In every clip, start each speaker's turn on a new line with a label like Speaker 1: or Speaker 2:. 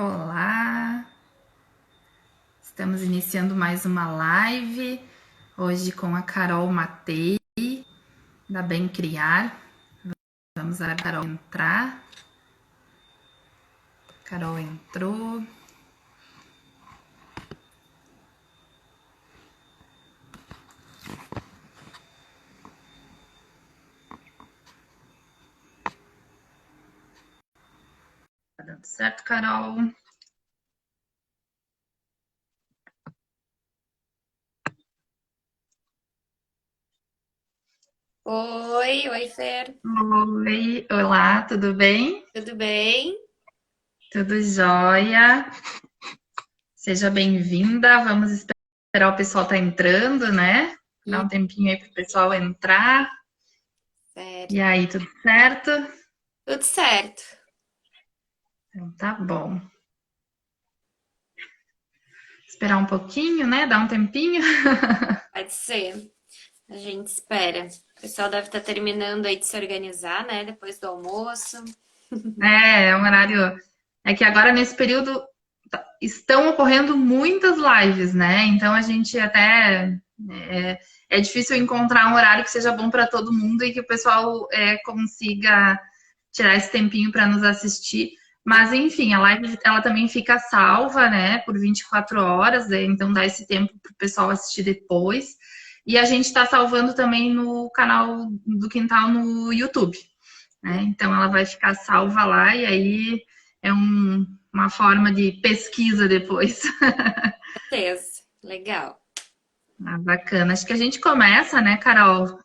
Speaker 1: Olá, estamos iniciando mais uma live, hoje com a Carol Matei, da Bem Criar. Vamos a Carol entrar. Carol entrou. Tá dando certo, Carol?
Speaker 2: Oi, Fer.
Speaker 1: Oi, olá, tudo bem?
Speaker 2: Tudo bem?
Speaker 1: Tudo jóia? Seja bem-vinda. Vamos esperar o pessoal tá entrando, né? Dar
Speaker 2: E
Speaker 1: um tempinho aí pro pessoal entrar.
Speaker 2: certo.
Speaker 1: E aí, tudo certo?
Speaker 2: Tudo certo.
Speaker 1: Então tá bom. Esperar um pouquinho, né? Dar um tempinho.
Speaker 2: Pode ser. A gente espera. O pessoal deve estar terminando aí de se organizar, né? Depois do almoço.
Speaker 1: É um horário. É que agora nesse período estão ocorrendo muitas lives, né? Então a gente até é difícil encontrar um horário que seja bom para todo mundo e que o pessoal consiga tirar esse tempinho para nos assistir. Mas enfim, a live ela também fica salva, né, por 24 horas, então dá esse tempo para o pessoal assistir depois. E a gente está salvando também no canal do Quintal no YouTube, né? Então ela vai ficar salva lá e aí é uma forma de pesquisa depois.
Speaker 2: Certeza. Legal.
Speaker 1: Ah, bacana. Acho que a gente começa, né, Carol?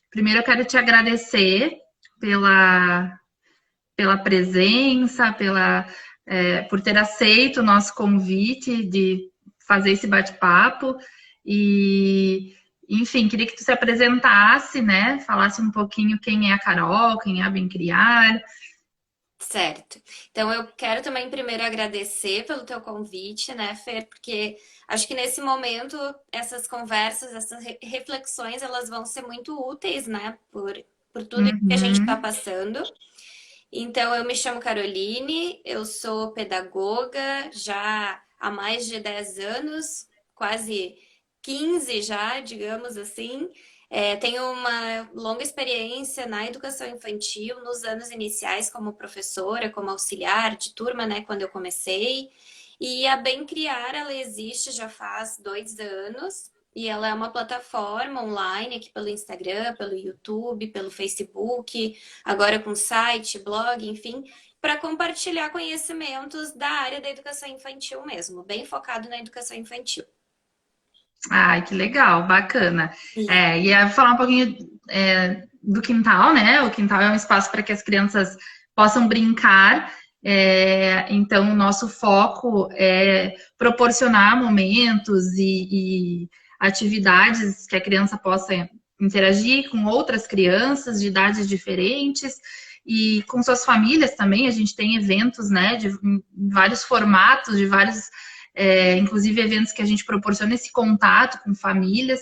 Speaker 1: Primeiro eu quero te agradecer pela, pela presença, por ter aceito o nosso convite de fazer esse bate-papo. E, enfim, queria que tu se apresentasse, né? Falasse um pouquinho quem é a Carol, quem é a Bem Criar.
Speaker 2: Certo. Então eu quero também primeiro agradecer pelo teu convite, né, Fer? Porque acho que nesse momento essas conversas, essas reflexões, elas vão ser muito úteis, né? Por tudo isso que a gente está
Speaker 1: Uhum.
Speaker 2: passando. Então, eu me chamo Caroline, eu sou pedagoga já há mais de 10 anos, quase 15 já, digamos assim. Tenho uma longa experiência na educação infantil, nos anos iniciais como professora, como auxiliar de turma, né, quando eu comecei. E a Bem Criar, ela existe já faz 2 anos. E ela é uma plataforma online aqui pelo Instagram, pelo YouTube, pelo Facebook, agora com site, blog, enfim, para compartilhar conhecimentos da área da educação infantil mesmo, bem focado na educação infantil.
Speaker 1: Ai, que legal, bacana.
Speaker 2: E
Speaker 1: E aí, falar um pouquinho do quintal, né? O quintal é um espaço para que as crianças possam brincar. Então, o nosso foco é proporcionar momentos e atividades que a criança possa interagir com outras crianças de idades diferentes e com suas famílias também. A gente tem eventos, né, de vários formatos, de vários inclusive eventos que a gente proporciona esse contato com famílias.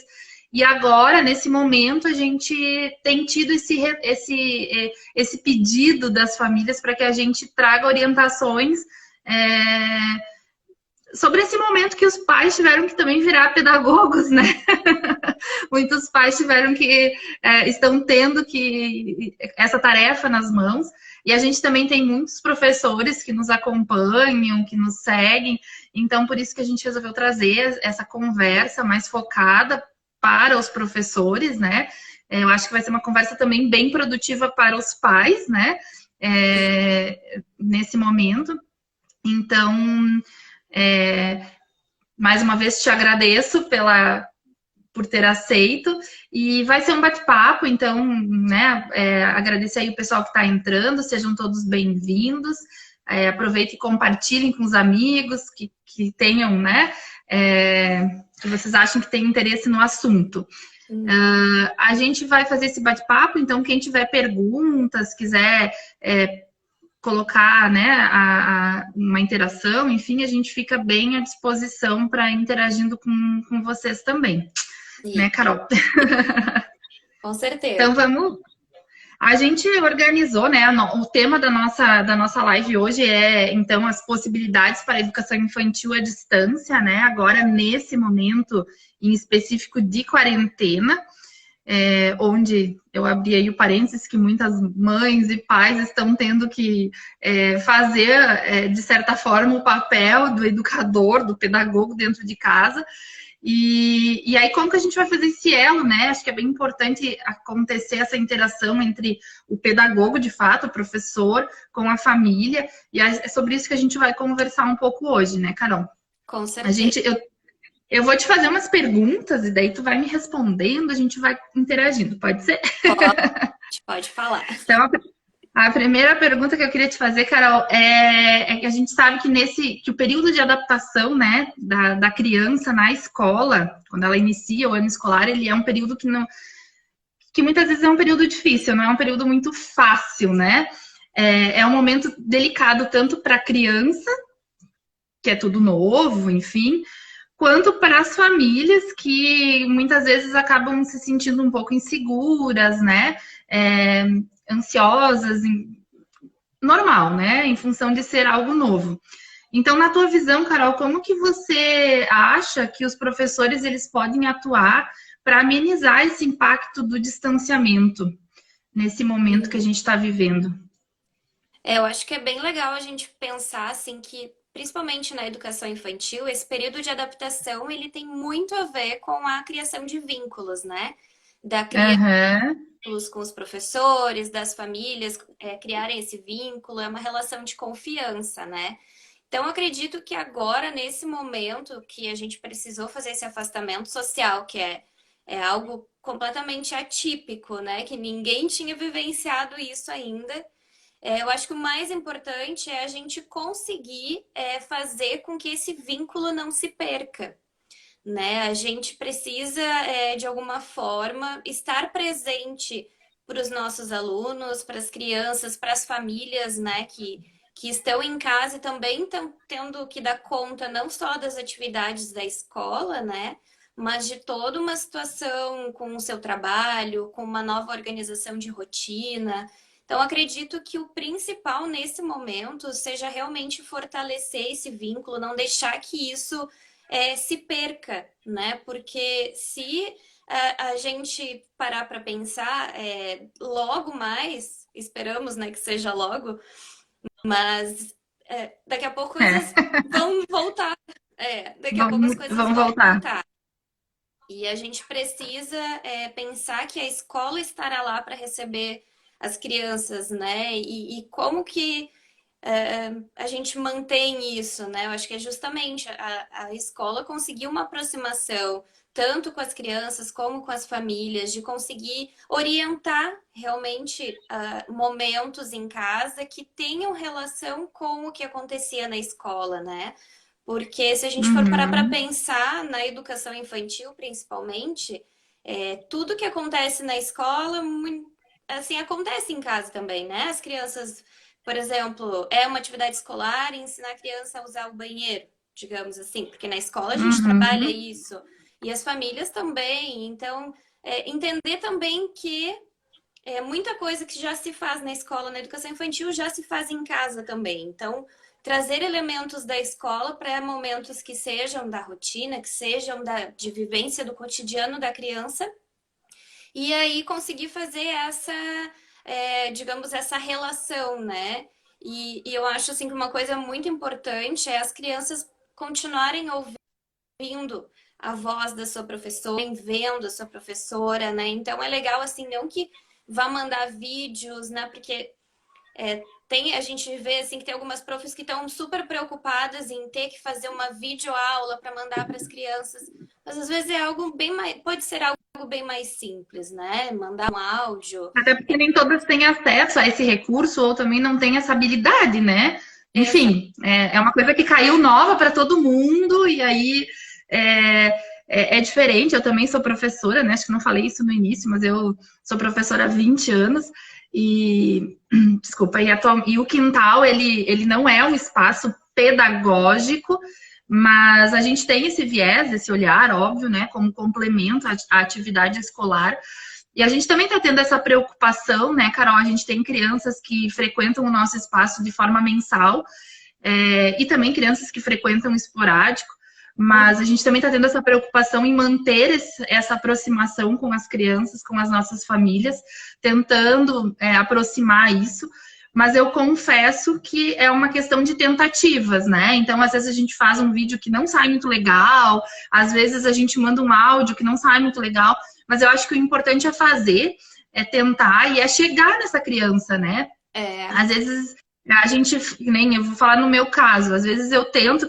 Speaker 1: E agora, nesse momento, a gente tem tido esse pedido das famílias para que a gente traga orientações sobre esse momento que os pais tiveram que também virar pedagogos, né? Muitos pais tiveram que estão tendo que essa tarefa nas mãos. E a gente também tem muitos professores que nos acompanham, que nos seguem. Então, por isso que a gente resolveu trazer essa conversa mais focada para os professores, né? Eu acho que vai ser uma conversa também bem produtiva para os pais, né? Nesse momento. Então, é, mais uma vez te agradeço por ter aceito. E vai ser um bate-papo, então, né? Agradecer aí o pessoal que está entrando, sejam todos bem-vindos. Aproveite e compartilhem com os amigos que tenham, né? Que vocês acham que tem interesse no assunto. A gente vai fazer esse bate-papo, então quem tiver perguntas, quiser colocar, né, uma interação, enfim, a gente fica bem à disposição para interagindo com vocês também, né,
Speaker 2: isso,
Speaker 1: Carol?
Speaker 2: com certeza.
Speaker 1: Então vamos. A gente organizou, né? O tema da nossa live hoje é, então, as possibilidades para a educação infantil à distância, né? Agora, nesse momento em específico de quarentena, onde eu abri aí o parênteses que muitas mães e pais estão tendo que fazer, de certa forma, o papel do educador, do pedagogo dentro de casa. E aí, como que a gente vai fazer esse elo, né? Acho que é bem importante acontecer essa interação entre o pedagogo, de fato, o professor, com a família. E é sobre isso que a gente vai conversar um pouco hoje, né, Carol?
Speaker 2: Com certeza.
Speaker 1: Eu vou te fazer umas perguntas e daí tu vai me respondendo, a gente vai interagindo, pode ser?
Speaker 2: Pode falar.
Speaker 1: Então, a primeira pergunta que eu queria te fazer, Carol, é que a gente sabe que o período de adaptação, né, da criança na escola, quando ela inicia o ano escolar, ele é um período que muitas vezes é um período difícil, não é um período muito fácil, né? É um momento delicado tanto para a criança, que é tudo novo, enfim, quanto para as famílias que muitas vezes acabam se sentindo um pouco inseguras, né? Ansiosas, normal, né? Em função de ser algo novo. Então, na tua visão, Carol, como que você acha que os professores eles podem atuar para amenizar esse impacto do distanciamento nesse momento que a gente está vivendo?
Speaker 2: Eu acho que é bem legal a gente pensar assim que, principalmente na educação infantil, esse período de adaptação ele tem muito a ver com a criação de vínculos, né? Da criança com os professores, das famílias, criarem esse vínculo, é uma relação de confiança, né? Então, acredito que agora, nesse momento que a gente precisou fazer esse afastamento social, que é algo completamente atípico, né? Que ninguém tinha vivenciado isso ainda. Eu acho que o mais importante é a gente conseguir fazer com que esse vínculo não se perca, né? A gente precisa, de alguma forma, estar presente para os nossos alunos, para as crianças, para as famílias, né, que estão em casa e também estão tendo que dar conta não só das atividades da escola, né, mas de toda uma situação com o seu trabalho, com uma nova organização de rotina. Então, acredito que o principal nesse momento seja realmente fortalecer esse vínculo, não deixar que isso se perca, né? Porque se a gente parar para pensar, logo mais, esperamos, né, que seja logo, mas daqui a pouco coisas vão voltar. Daqui a pouco as coisas vão voltar. E a gente precisa pensar que a escola estará lá para receber as crianças, né? E como que a gente mantém isso, né? Eu acho que é justamente a escola conseguir uma aproximação tanto com as crianças como com as famílias, de conseguir orientar realmente momentos em casa que tenham relação com o que acontecia na escola, né? Porque se a gente for parar para pensar na educação infantil, principalmente, tudo que acontece na escola, assim, acontece em casa também, né? As crianças, por exemplo, é uma atividade escolar ensinar a criança a usar o banheiro, digamos assim, porque na escola a gente trabalha isso. E as famílias também. Então, entender também que muita coisa que já se faz na escola, na educação infantil, já se faz em casa também. Então, trazer elementos da escola para momentos que sejam da rotina, que sejam de vivência do cotidiano da criança. E aí conseguir fazer essa, digamos, essa relação, né? E eu acho assim que uma coisa muito importante é as crianças continuarem ouvindo a voz da sua professora, vendo a sua professora, né? Então é legal assim, não que vá mandar vídeos, né? Porque a gente vê assim que tem algumas profs que estão super preocupadas em ter que fazer uma videoaula para mandar para as crianças, mas às vezes é algo bem mais, pode ser algo bem mais simples, né? Mandar um áudio.
Speaker 1: Até porque nem todas têm acesso a esse recurso ou também não têm essa habilidade, né? Enfim, é uma coisa que caiu nova para todo mundo e aí é diferente. Eu também sou professora, né? Acho que não falei isso no início, mas eu sou professora há 20 anos e, desculpa, e o quintal, ele não é um espaço pedagógico, mas a gente tem esse viés, esse olhar, óbvio, né? Como complemento à atividade escolar. E a gente também está tendo essa preocupação, né, Carol? A gente tem crianças que frequentam o nosso espaço de forma mensal, e também crianças que frequentam esporádico, mas a gente também está tendo essa preocupação em manter essa aproximação com as crianças, com as nossas famílias, tentando aproximar isso. Mas eu confesso que é uma questão de tentativas, né? Então, às vezes a gente faz um vídeo que não sai muito legal, às vezes a gente manda um áudio que não sai muito legal, mas eu acho que o importante é fazer, é tentar e é chegar nessa criança, né? Às vezes a gente, nem eu vou falar no meu caso, às vezes eu tento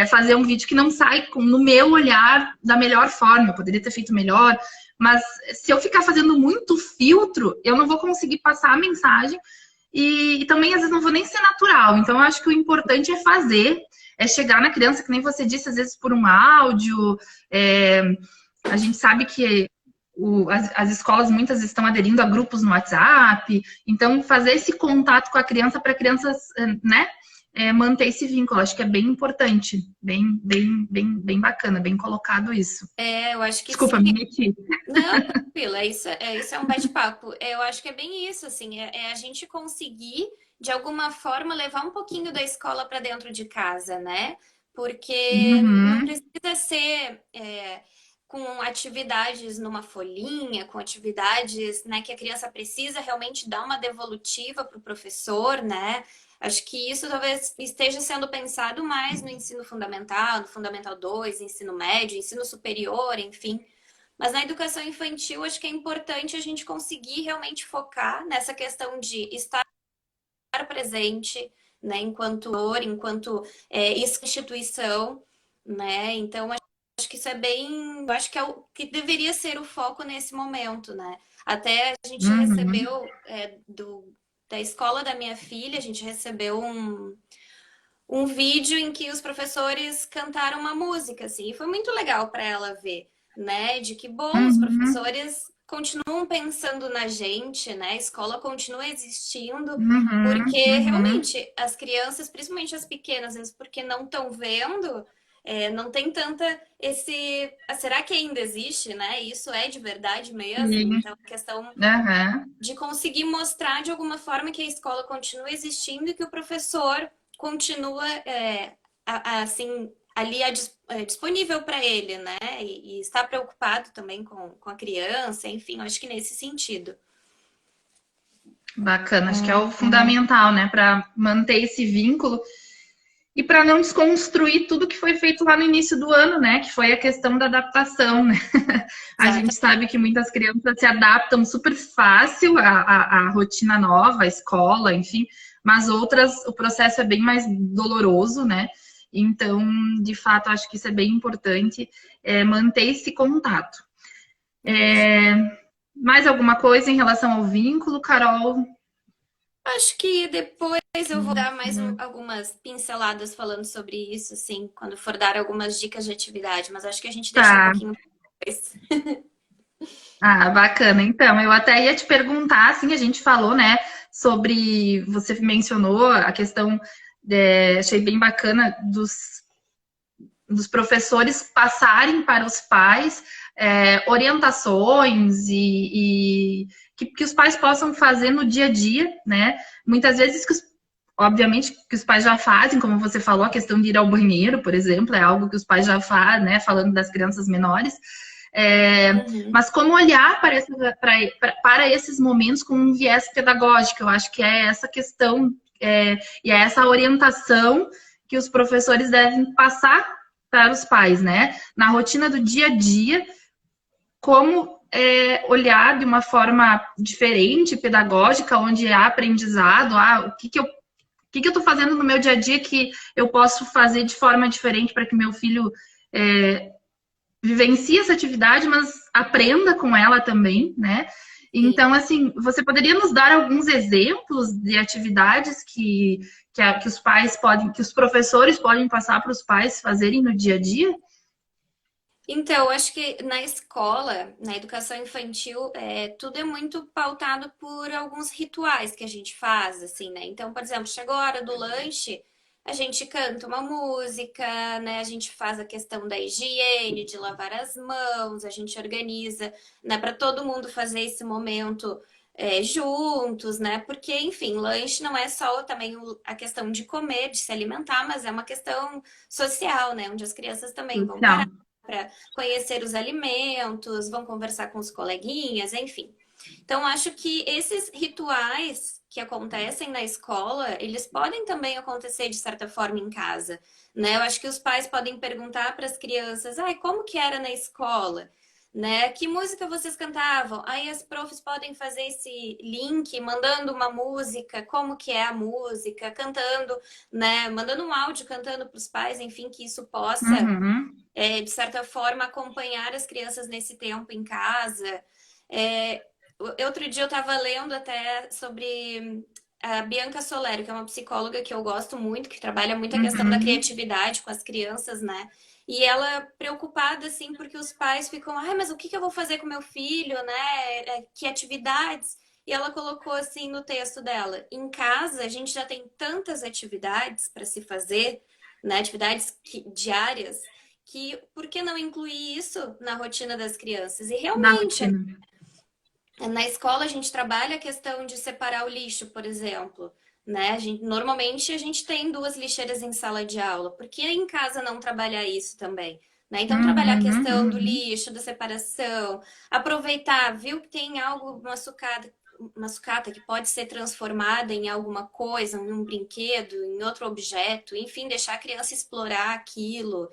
Speaker 1: fazer um vídeo que não sai no meu olhar da melhor forma, eu poderia ter feito melhor, mas se eu ficar fazendo muito filtro, eu não vou conseguir passar a mensagem e também às vezes não vou nem ser natural. Então eu acho que o importante é fazer, é chegar na criança, que nem você disse, às vezes por um áudio. A gente sabe que as escolas muitas estão aderindo a grupos no WhatsApp, então fazer esse contato com a criança para a criança, né, manter esse vínculo, acho que é bem importante, bem bacana, bem colocado isso.
Speaker 2: Eu acho que
Speaker 1: Desculpa,
Speaker 2: sim.
Speaker 1: me meti.
Speaker 2: Não, tranquilo, isso é um bate-papo. Eu acho que é bem isso, assim, é a gente conseguir, de alguma forma, levar um pouquinho da escola para dentro de casa, né? Porque não
Speaker 1: Uhum,
Speaker 2: precisa ser com atividades numa folhinha, com atividades, né, que a criança precisa realmente dar uma devolutiva para o professor, né? Acho que isso talvez esteja sendo pensado mais no ensino fundamental, no Fundamental 2, ensino médio, ensino superior, enfim. Mas na educação infantil, acho que é importante a gente conseguir realmente focar nessa questão de estar presente, né, enquanto instituição, né? Então, acho que isso é bem, eu acho que é o que deveria ser o foco nesse momento, né? Até a gente
Speaker 1: uhum.
Speaker 2: recebeu da escola da minha filha, a gente recebeu um vídeo em que os professores cantaram uma música, assim, e foi muito legal para ela ver, né? De que, bom, os
Speaker 1: Uhum,
Speaker 2: professores continuam pensando na gente, né? A escola continua existindo,
Speaker 1: uhum,
Speaker 2: porque
Speaker 1: uhum.
Speaker 2: realmente as crianças, principalmente as pequenas, às vezes porque não estão vendo, não tem tanta esse. Será que ainda existe, né? Isso é de verdade mesmo?
Speaker 1: Sim.
Speaker 2: Então, a questão
Speaker 1: Uhum.
Speaker 2: de conseguir mostrar de alguma forma que a escola continua existindo e que o professor continua assim ali disponível para ele, né? E está preocupado também com a criança, enfim, acho que nesse sentido.
Speaker 1: Bacana, acho que é o fundamental, né, para manter esse vínculo e para não desconstruir tudo que foi feito lá no início do ano, né, que foi a questão da adaptação, né? A gente
Speaker 2: Exatamente.
Speaker 1: sabe que muitas crianças se adaptam super fácil à rotina nova, à escola, enfim, mas outras o processo é bem mais doloroso, né? Então, de fato, acho que isso é bem importante, manter esse contato.
Speaker 2: Isso.
Speaker 1: Mais alguma coisa em relação ao vínculo, Carol?
Speaker 2: Acho que depois eu vou dar mais algumas pinceladas falando sobre isso, assim, quando for dar algumas dicas de atividade, mas acho que a gente deixa um
Speaker 1: Tá.
Speaker 2: pouquinho depois.
Speaker 1: Ah, bacana. Então, eu até ia te perguntar, assim, a gente falou, né, sobre, você mencionou a questão, achei bem bacana, dos professores passarem para os pais orientações e que os pais possam fazer no dia a dia, né? Muitas vezes obviamente que os pais já fazem, como você falou, a questão de ir ao banheiro, por exemplo, é algo que os pais já fazem, né? Falando das crianças menores.
Speaker 2: Uhum.
Speaker 1: Mas como olhar para esses momentos com um viés pedagógico, eu acho que é essa questão e é essa orientação que os professores devem passar para os pais, né? Na rotina do dia a dia, como olhar de uma forma diferente, pedagógica, onde há aprendizado, o que eu estou fazendo no meu dia a dia que eu posso fazer de forma diferente para que meu filho vivencie essa atividade, mas aprenda com ela também, né? Então,
Speaker 2: Sim.
Speaker 1: assim, você poderia nos dar alguns exemplos de atividades que os pais podem, que os professores podem passar para os pais fazerem no dia a dia?
Speaker 2: Então, acho que na escola, na educação infantil, tudo é muito pautado por alguns rituais que a gente faz, assim, né? Então, por exemplo, chegou a hora do lanche, a gente canta uma música, né? A gente faz a questão da higiene, de lavar as mãos, a gente organiza, né, para todo mundo fazer esse momento juntos, né? Porque, enfim, lanche não é só também a questão de comer, de se alimentar, mas é uma questão social, né? Onde as crianças também vão parar
Speaker 1: Social.
Speaker 2: para conhecer os alimentos, vão conversar com os coleguinhas, enfim. Então, acho que esses rituais que acontecem na escola, eles podem também acontecer de certa forma em casa, né? Eu acho que os pais podem perguntar para as crianças, ai, como que era na escola? Né? Que música vocês cantavam? Aí as profs podem fazer esse link, mandando uma música, como que é a música, cantando, né? Mandando um áudio cantando para os pais, enfim, que isso possa,
Speaker 1: Uhum.
Speaker 2: de certa forma, acompanhar as crianças nesse tempo em casa. É, outro dia eu estava lendo até sobre a Bianca Solero, que é uma psicóloga que eu gosto muito, que trabalha muito a questão da
Speaker 1: Uhum.
Speaker 2: criatividade com as crianças, né? E ela preocupada, assim, porque os pais ficam, ai, mas o que que eu vou fazer com meu filho, né? Que atividades? E ela colocou assim no texto dela: em casa a gente já tem tantas atividades para se fazer, né? Atividades diárias, que por que não incluir isso na rotina das crianças? E
Speaker 1: Na
Speaker 2: realmente,
Speaker 1: rotina.
Speaker 2: na escola a gente trabalha a questão de separar o lixo, por exemplo, né? Normalmente a gente tem duas lixeiras em sala de aula, por que em casa não trabalhar isso também? Né? Então, trabalhar a
Speaker 1: Uhum,
Speaker 2: questão do
Speaker 1: uhum.
Speaker 2: lixo, da separação, aproveitar, viu que tem algo, uma sucata que pode ser transformada em alguma coisa, em um brinquedo, em outro objeto, enfim, deixar a criança explorar aquilo.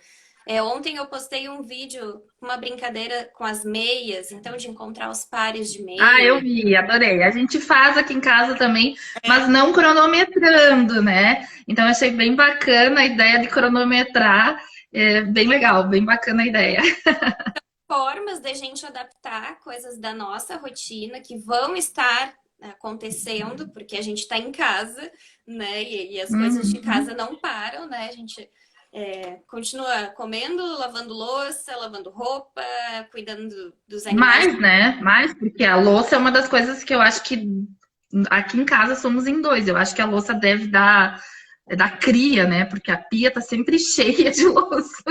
Speaker 2: Ontem eu postei um vídeo, uma brincadeira com as meias, então de encontrar os pares de
Speaker 1: Ah, eu
Speaker 2: meia.
Speaker 1: vi, adorei. A gente faz aqui em casa também, mas não cronometrando, né? Então, eu achei bem bacana a ideia de cronometrar. É bem legal, bem bacana a ideia.
Speaker 2: Formas da gente adaptar coisas da nossa rotina que vão estar acontecendo, porque a gente está em casa, né? E as coisas de casa
Speaker 1: Uhum.
Speaker 2: não param, né? A gente continua comendo, lavando louça, lavando roupa, cuidando dos animais.
Speaker 1: Mais, né? Mais, porque a louça é uma das coisas que eu acho que aqui em casa somos em dois. Eu acho que a louça deve dar da cria, né? Porque a pia tá sempre cheia de louça.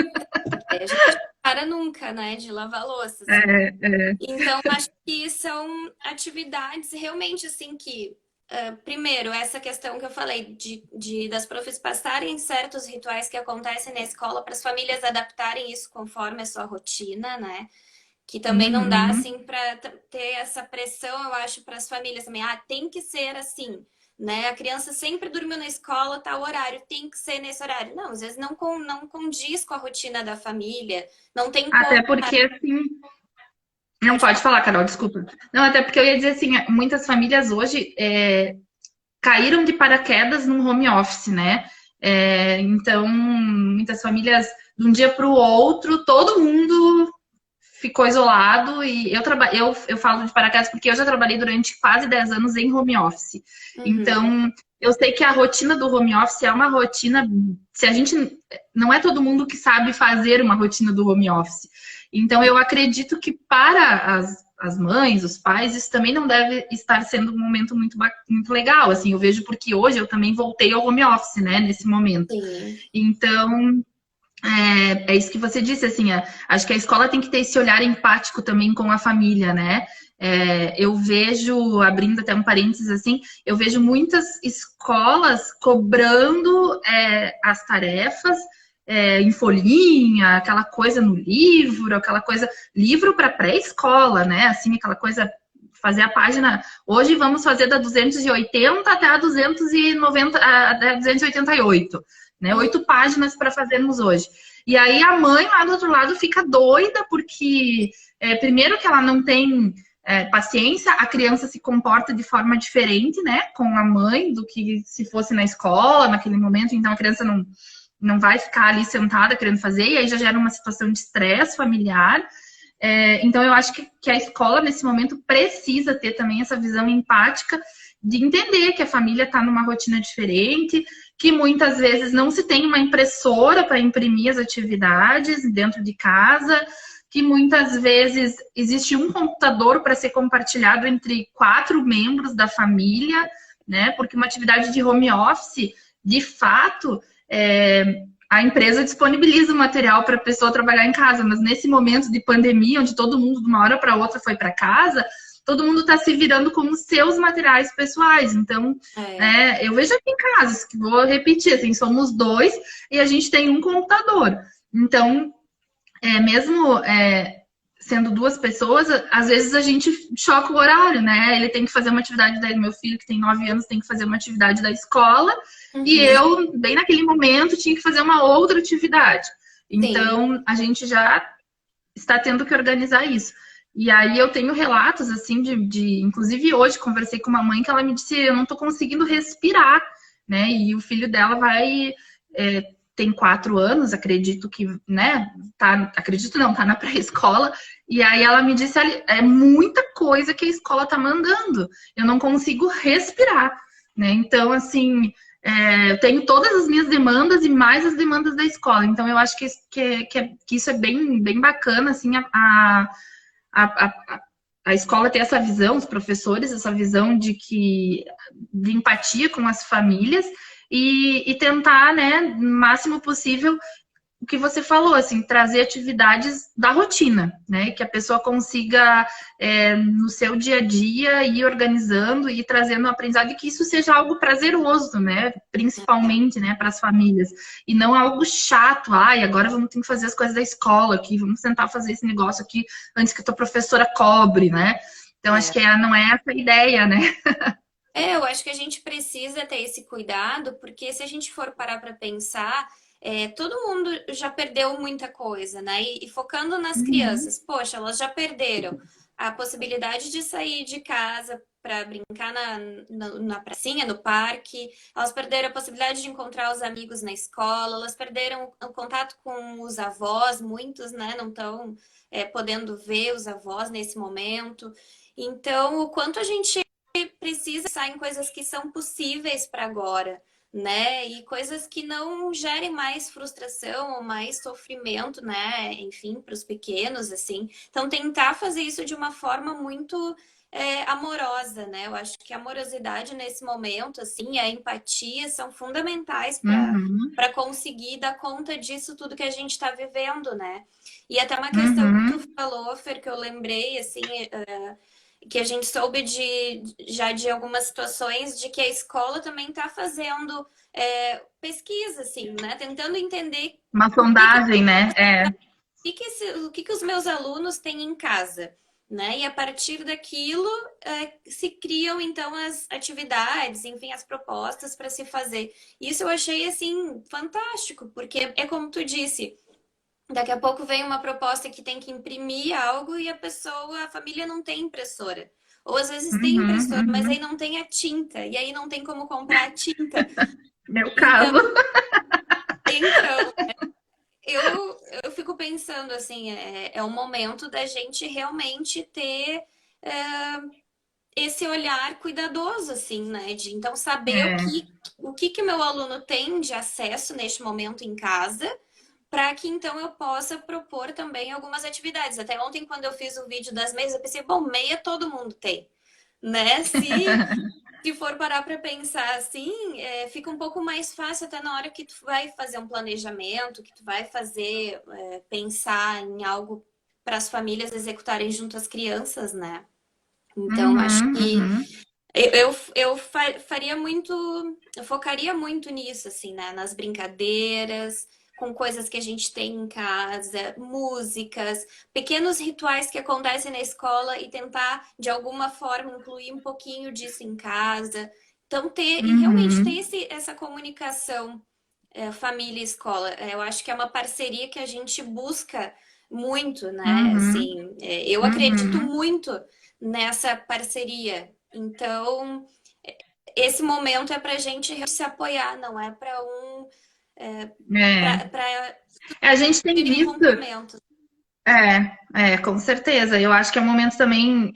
Speaker 2: A gente não para nunca, né? De lavar louça, assim. Então, acho que são atividades realmente assim que, primeiro, essa questão que eu falei das profs passarem certos rituais que acontecem na escola para as famílias adaptarem isso conforme a sua rotina, né? Que também não dá
Speaker 1: Uhum.
Speaker 2: assim para ter essa pressão, eu acho, para as famílias também. Ah, tem que ser assim, né? A criança sempre dormiu na escola, tal horário, tem que ser nesse horário. Não, às vezes não condiz com a rotina da família, não tem como.
Speaker 1: Até porque, assim, não
Speaker 2: Pode
Speaker 1: pode
Speaker 2: falar.
Speaker 1: falar, Carol, desculpa. Não, até porque eu ia dizer assim, muitas famílias hoje caíram de paraquedas no home office, né? Então, muitas famílias, de um dia para o outro, todo mundo ficou isolado e eu falo de paraquedas porque eu já trabalhei durante quase 10 anos em home office.
Speaker 2: Uhum.
Speaker 1: Então, eu sei que a rotina do home office é uma rotina. Se a gente. Não é todo mundo que sabe fazer uma rotina do home office. Então, eu acredito que para as mães, os pais, isso também não deve estar sendo um momento muito legal. Assim, eu vejo porque hoje eu também voltei ao home office, né, nesse momento.
Speaker 2: Sim.
Speaker 1: Então, é isso que você disse, assim, acho que a escola tem que ter esse olhar empático também com a família, né? Eu vejo, abrindo até um parênteses assim, eu vejo muitas escolas cobrando as tarefas em folhinha, aquela coisa no livro, aquela coisa, livro para pré-escola, né? Assim, aquela coisa, fazer a página. Hoje vamos fazer da 280 até a 290, até 288, né?
Speaker 2: Uhum.
Speaker 1: 8 páginas para fazermos hoje. E aí a mãe lá do outro lado fica doida porque primeiro que ela não tem paciência, a criança se comporta de forma diferente, né, com a mãe do que se fosse na escola naquele momento. Então a criança não vai ficar ali sentada querendo fazer, e aí já gera uma situação de estresse familiar. Então, eu acho que a escola, nesse momento, precisa ter também essa visão empática de entender que a família está numa rotina diferente, que muitas vezes não se tem uma impressora para imprimir as atividades dentro de casa, que muitas vezes existe um computador para ser compartilhado entre 4 membros da família, né? Porque uma atividade de home office, de fato, a empresa disponibiliza o material para a pessoa trabalhar em casa, mas nesse momento de pandemia, onde todo mundo de uma hora para outra foi para casa, todo mundo está se virando com os seus materiais pessoais. Então, eu vejo aqui em casa, que vou repetir, assim, somos 2 e a gente tem um computador. Então, mesmo sendo 2 pessoas, às vezes a gente choca o horário, né? Ele tem que fazer uma atividade daí, meu filho que tem 9 anos tem que fazer uma atividade da escola, e eu, bem naquele momento, tinha que fazer uma outra atividade. Então, a gente já está tendo que organizar isso. E aí eu tenho relatos, assim, inclusive hoje conversei com uma mãe que ela me disse, eu não tô conseguindo respirar, né? E o filho dela tem 4 anos, acredito que, né? Acredito não, tá na pré-escola. E aí ela me disse, é muita coisa que a escola tá mandando. Eu não consigo respirar, né? Então, assim, eu tenho todas as minhas demandas e mais as demandas da escola. Então, eu acho que isso é bem, bem bacana, assim, a escola ter essa visão, os professores, essa visão de empatia com as famílias e tentar, né, no máximo possível, o que você falou, assim, trazer atividades da rotina, né, que a pessoa consiga, no seu dia a dia, ir organizando e trazendo um aprendizado e que isso seja algo prazeroso, né, principalmente, né, para as famílias, e não algo chato, agora vamos ter que fazer as coisas da escola aqui, vamos tentar fazer esse negócio aqui antes que a tua professora cobre, né, então acho que não é essa a ideia, né.
Speaker 2: Eu acho que a gente precisa ter esse cuidado, porque se a gente for parar para pensar, todo mundo já perdeu muita coisa, né? E focando nas crianças, poxa, elas já perderam a possibilidade de sair de casa para brincar na pracinha, no parque, elas perderam a possibilidade de encontrar os amigos na escola, elas perderam o contato com os avós, muitos, né, não estão podendo ver os avós nesse momento. Então, o quanto a gente precisa pensar em coisas que são possíveis para agora, né? E coisas que não gerem mais frustração ou mais sofrimento, né? Enfim, para os pequenos, assim. Então, tentar fazer isso de uma forma muito amorosa, né? Eu acho que a amorosidade nesse momento, assim, a empatia são fundamentais para conseguir dar conta disso tudo que a gente está vivendo, né? E até uma questão que tu falou, Fer, que eu lembrei, assim, que a gente soube já de algumas situações de que a escola também está fazendo pesquisa, assim, né? Tentando entender
Speaker 1: uma sondagem, né?
Speaker 2: O que os meus alunos têm em casa, né? E a partir daquilo se criam, então, as atividades, enfim, as propostas para se fazer. Isso eu achei, assim, fantástico, porque é como tu disse, daqui a pouco vem uma proposta que tem que imprimir algo e a família não tem impressora. Ou às vezes tem impressora, mas aí não tem a tinta. E aí não tem como comprar a tinta.
Speaker 1: Meu caso.
Speaker 2: Então eu fico pensando assim, é um momento da gente realmente ter esse olhar cuidadoso, assim, né? De então saber o que meu aluno tem de acesso neste momento em casa, para que então eu possa propor também algumas atividades. Até ontem, quando eu fiz o vídeo das meias, eu pensei, bom, meia todo mundo tem, né? Se for parar para pensar assim, fica um pouco mais fácil até na hora que tu vai fazer um planejamento, que tu vai fazer, pensar em algo para as famílias executarem junto às crianças, né? Então, acho que eu faria muito, eu focaria muito nisso, assim, né? Nas brincadeiras, com coisas que a gente tem em casa, músicas, pequenos rituais que acontecem na escola e tentar, de alguma forma, incluir um pouquinho disso em casa. Então, e realmente ter essa comunicação família e escola. Eu acho que é uma parceria que a gente busca muito, né? Assim, eu acredito muito nessa parceria. Então, esse momento é para a gente se apoiar, não é para
Speaker 1: a gente tem visto. Com certeza. Eu acho que é um momento também,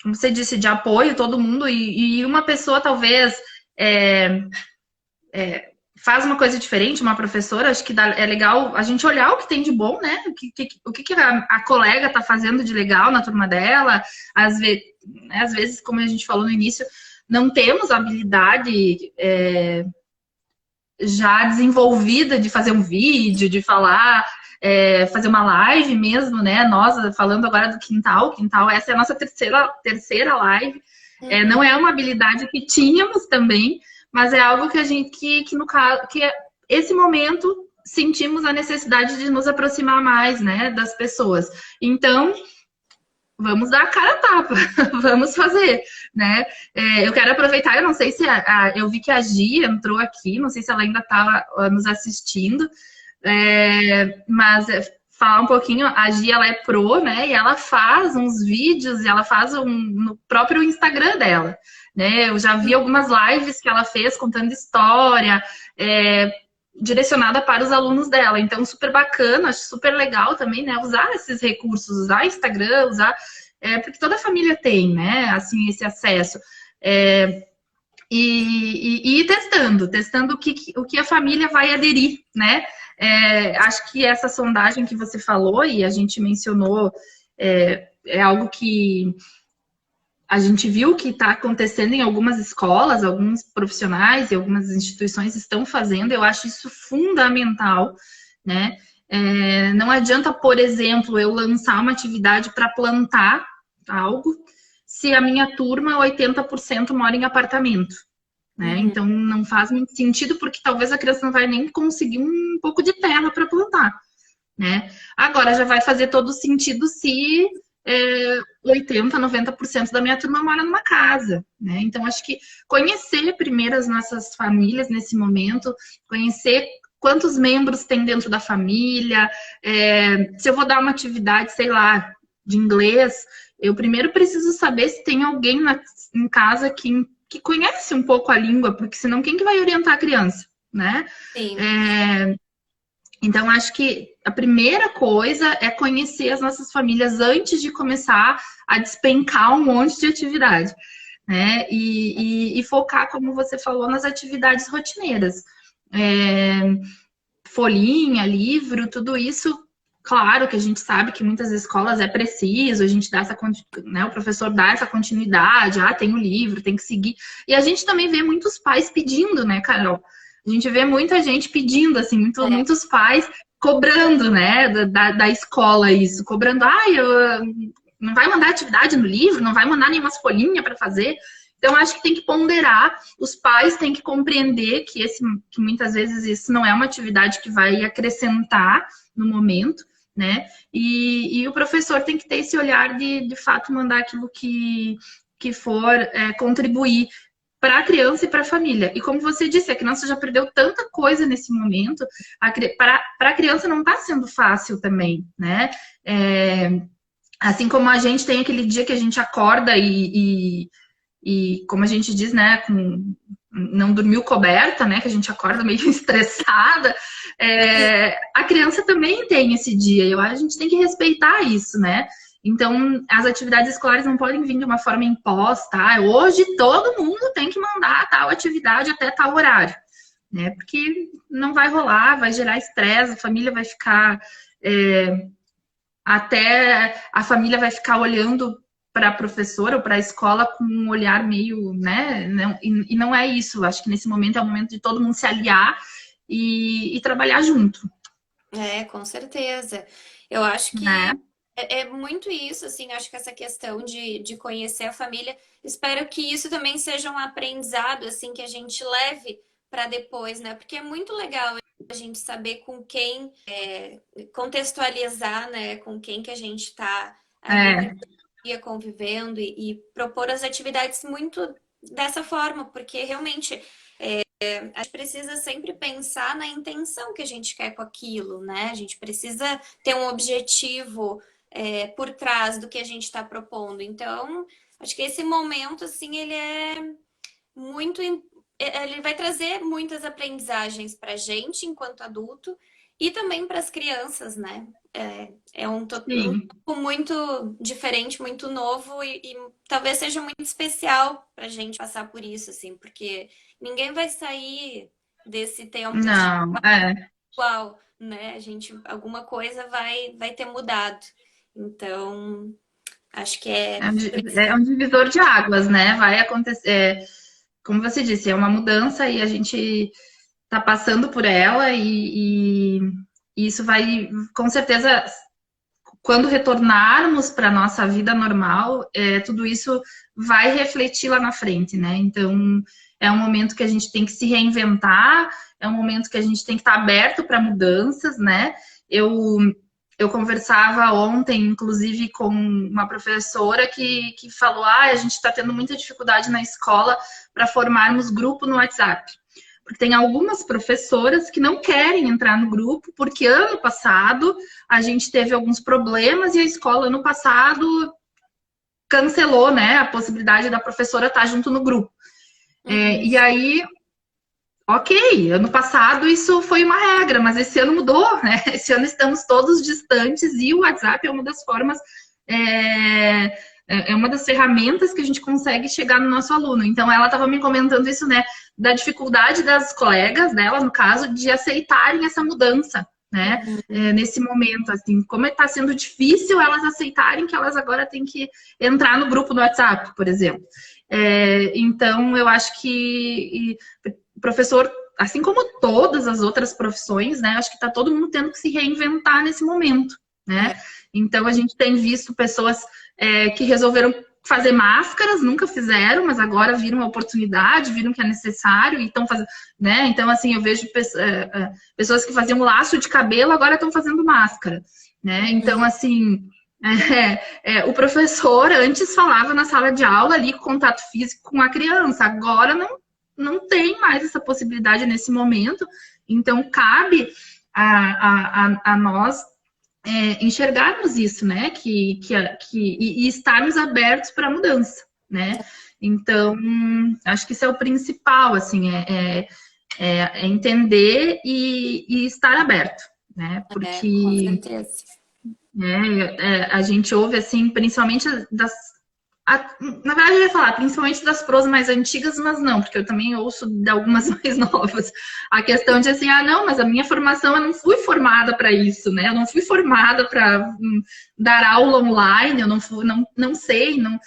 Speaker 1: como você disse, de apoio todo mundo e uma pessoa talvez faz uma coisa diferente, uma professora, acho que é legal a gente olhar o que tem de bom, né? O que a colega tá fazendo de legal na turma dela. Às vezes, como a gente falou no início, não temos habilidade já desenvolvida de fazer um vídeo, de falar, fazer uma live mesmo, né? Nós, falando agora do quintal, essa é a nossa terceira live. Não é uma habilidade que tínhamos também, mas é algo que a gente, que no caso, que esse momento sentimos a necessidade de nos aproximar mais, né, das pessoas. Então, vamos dar a cara a tapa, vamos fazer, né? Eu quero aproveitar, eu não sei se eu vi que a Gi entrou aqui, não sei se ela ainda estava nos assistindo, mas falar um pouquinho, a Gi, ela é pro, né? E ela faz uns vídeos, e ela faz no próprio Instagram dela, né? Eu já vi algumas lives que ela fez contando história, direcionada para os alunos dela. Então, super bacana, acho super legal também, né? Usar esses recursos, usar Instagram, porque toda família tem, né? Assim, esse acesso. E ir testando o que a família vai aderir, né? Acho que essa sondagem que você falou e a gente mencionou é algo que a gente viu que está acontecendo em algumas escolas, alguns profissionais e algumas instituições estão fazendo. Eu acho isso fundamental, né? Não adianta, por exemplo, eu lançar uma atividade para plantar algo se a minha turma, 80% mora em apartamento, né? Então, não faz muito sentido, porque talvez a criança não vai nem conseguir um pouco de terra para plantar, né? Agora, já vai fazer todo sentido se 80%, 90% da minha turma mora numa casa, né? Então, acho que conhecer primeiro as nossas famílias nesse momento, conhecer quantos membros tem dentro da família, se eu vou dar uma atividade, sei lá, de inglês, eu primeiro preciso saber se tem alguém em casa que conhece um pouco a língua, porque senão quem que vai orientar a criança, né?
Speaker 2: Sim.
Speaker 1: Então, acho que a primeira coisa é conhecer as nossas famílias antes de começar a despencar um monte de atividade, né? E focar, como você falou, nas atividades rotineiras. Folhinha, livro, tudo isso, claro que a gente sabe que muitas escolas é preciso, a gente dá né, o professor dá essa continuidade, tem o livro, tem que seguir. E a gente também vê muitos pais pedindo, né, Carol? A gente vê muita gente pedindo, assim, muitos pais cobrando, né, da escola isso, cobrando, não vai mandar atividade no livro, não vai mandar nenhuma folhinha para fazer. Então, acho que tem que ponderar, os pais têm que compreender que muitas vezes isso não é uma atividade que vai acrescentar no momento, né? E o professor tem que ter esse olhar de fato, mandar aquilo que for contribuir para a criança e para a família. E como você disse, a criança já perdeu tanta coisa nesse momento, para a criança não está sendo fácil também, né? Assim como a gente tem aquele dia que a gente acorda e como a gente diz, né, não dormiu coberta, né, que a gente acorda meio estressada, a criança também tem esse dia, e a gente tem que respeitar isso, né? Então, as atividades escolares não podem vir de uma forma imposta, hoje todo mundo tem que mandar tal atividade até tal horário, né? Porque não vai rolar, vai gerar estresse, a família vai ficar... até a família vai ficar olhando para a professora ou para a escola com um olhar meio, né? E não é isso. Acho que nesse momento é o momento de todo mundo se aliar e trabalhar junto.
Speaker 2: Com certeza. Eu acho que
Speaker 1: né?
Speaker 2: é muito isso, assim, acho que essa questão de conhecer a família, espero que isso também seja um aprendizado, assim, que a gente leve para depois, né? Porque é muito legal a gente saber com quem contextualizar, né? Com quem que a gente está ali no dia convivendo e propor as atividades muito dessa forma, porque realmente a gente precisa sempre pensar na intenção que a gente quer com aquilo, né? A gente precisa ter um objetivo por trás do que a gente está propondo. Então, acho que esse momento, assim, ele é muito... Ele vai trazer muitas aprendizagens para a gente, enquanto adulto, e também para as crianças, né? É um tempo muito diferente, muito novo, e talvez seja muito especial para a gente passar por isso, assim, porque ninguém vai sair desse tempo igual, né? Alguma coisa vai ter mudado. Então, acho que
Speaker 1: é um divisor de águas, né? Vai acontecer, como você disse, é uma mudança e a gente tá passando por ela e isso vai, com certeza, quando retornarmos para a nossa vida normal, tudo isso vai refletir lá na frente, né? Então, é um momento que a gente tem que se reinventar, é um momento que a gente tem que estar aberto para mudanças, né? Eu conversava ontem, inclusive, com uma professora que falou: a gente está tendo muita dificuldade na escola para formarmos grupo no WhatsApp. Porque tem algumas professoras que não querem entrar no grupo, porque ano passado a gente teve alguns problemas e a escola, ano passado, cancelou, né, a possibilidade da professora estar junto no grupo. E aí, ok, ano passado isso foi uma regra, mas esse ano mudou, né? Esse ano estamos todos distantes e o WhatsApp é uma das formas, é uma das ferramentas que a gente consegue chegar no nosso aluno. Então, ela estava me comentando isso, né? Da dificuldade das colegas dela, no caso, de aceitarem essa mudança, né? Nesse momento, assim, como está sendo difícil elas aceitarem que elas agora têm que entrar no grupo do WhatsApp, por exemplo. Então, eu acho que o professor, assim como todas as outras profissões, né? Acho que está todo mundo tendo que se reinventar nesse momento, né? Então, a gente tem visto pessoas que resolveram fazer máscaras, nunca fizeram, mas agora viram a oportunidade, viram que é necessário e estão fazendo, né? Então, assim, eu vejo pessoas que faziam laço de cabelo, agora estão fazendo máscara, né? Então, assim, o professor antes falava na sala de aula ali, contato físico com a criança, agora não tem mais essa possibilidade nesse momento, então cabe a nós enxergarmos isso, né? E estarmos abertos para a mudança, né? Então, acho que isso é o principal, assim, entender e estar aberto, né? Porque
Speaker 2: com certeza.
Speaker 1: A gente ouve, assim, principalmente na verdade, eu ia falar, principalmente das pros mais antigas, mas não, porque eu também ouço de algumas mais novas. A questão de assim, não, mas a minha formação, eu não fui formada para isso, né? Eu não fui formada para dar aula online, eu não sei, não.